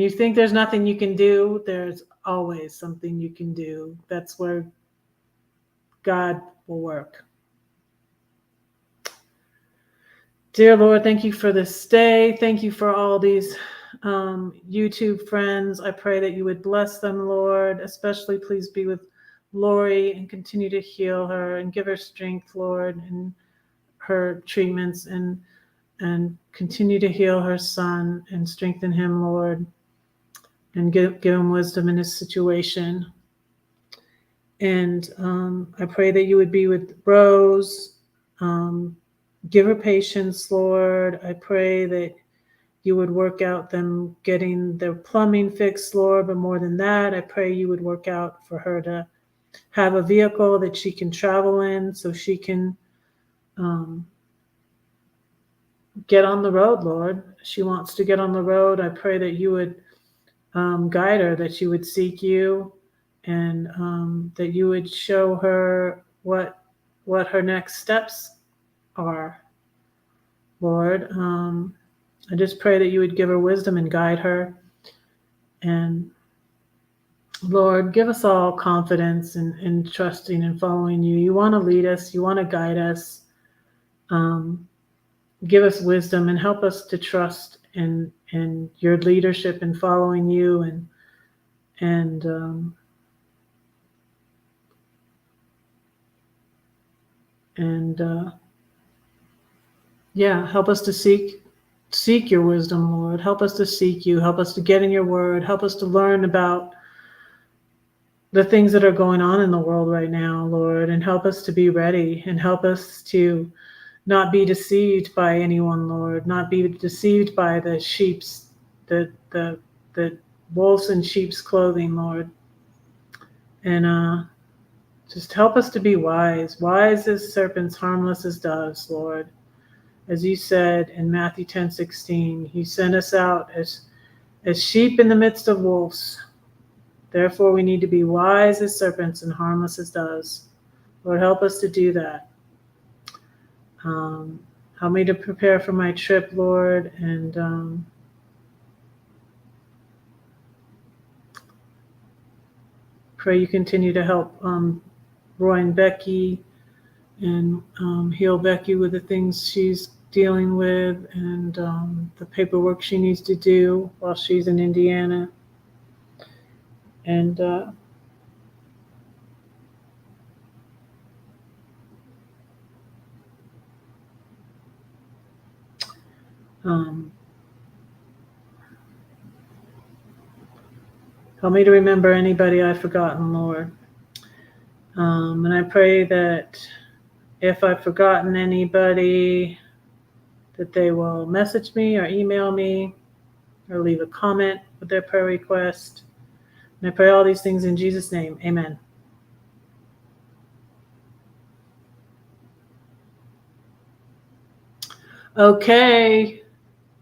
think there's nothing you can do, there's always something you can do. That's where God will work. Dear Lord, thank you for this day. Thank you for all these YouTube friends. I pray that you would bless them, Lord. Especially please be with Lori and continue to heal her and give her strength, Lord, in her treatments, and continue to heal her son and strengthen him, Lord, and give him wisdom in his situation. And I pray that you would be with Rose. Give her patience, Lord. I pray that you would work out them getting their plumbing fixed, Lord. But more than that, I pray you would work out for her to have a vehicle that she can travel in so she can get on the road, Lord. She wants to get on the road. I pray that you would guide her, that she would seek you, and that you would show her what her next steps are, Lord. I just pray that you would give her wisdom and guide her. And Lord, give us all confidence in trusting and following you. You want to lead us. You want to guide us. Give us wisdom and help us to trust in your leadership and following you, and help us to seek your wisdom, Lord. Help us to seek you. Help us to get in your word. Help us to learn about the things that are going on in the world right now, Lord, and help us to be ready, and help us to not be deceived by anyone, Lord, not be deceived by the wolves in sheep's clothing, Lord. And Just help us to be wise as serpents, harmless as doves, Lord. As you said in Matthew 10:16, you sent us out as sheep in the midst of wolves. Therefore, we need to be wise as serpents and harmless as doves. Lord, help us to do that. Help me to prepare for my trip, Lord, and pray you continue to help Roy and Becky and heal Becky with the things she's dealing with and the paperwork she needs to do while she's in Indiana. And help me to remember anybody I've forgotten, Lord. And I pray that if I've forgotten anybody, that they will message me or email me or leave a comment with their prayer request. And I pray all these things in Jesus' name. Amen. Okay,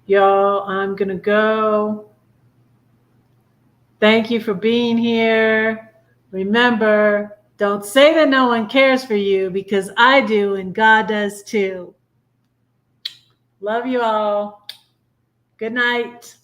y'all, I'm going to go. Thank you for being here. Remember, don't say that no one cares for you, because I do and God does too. Love you all. Good night.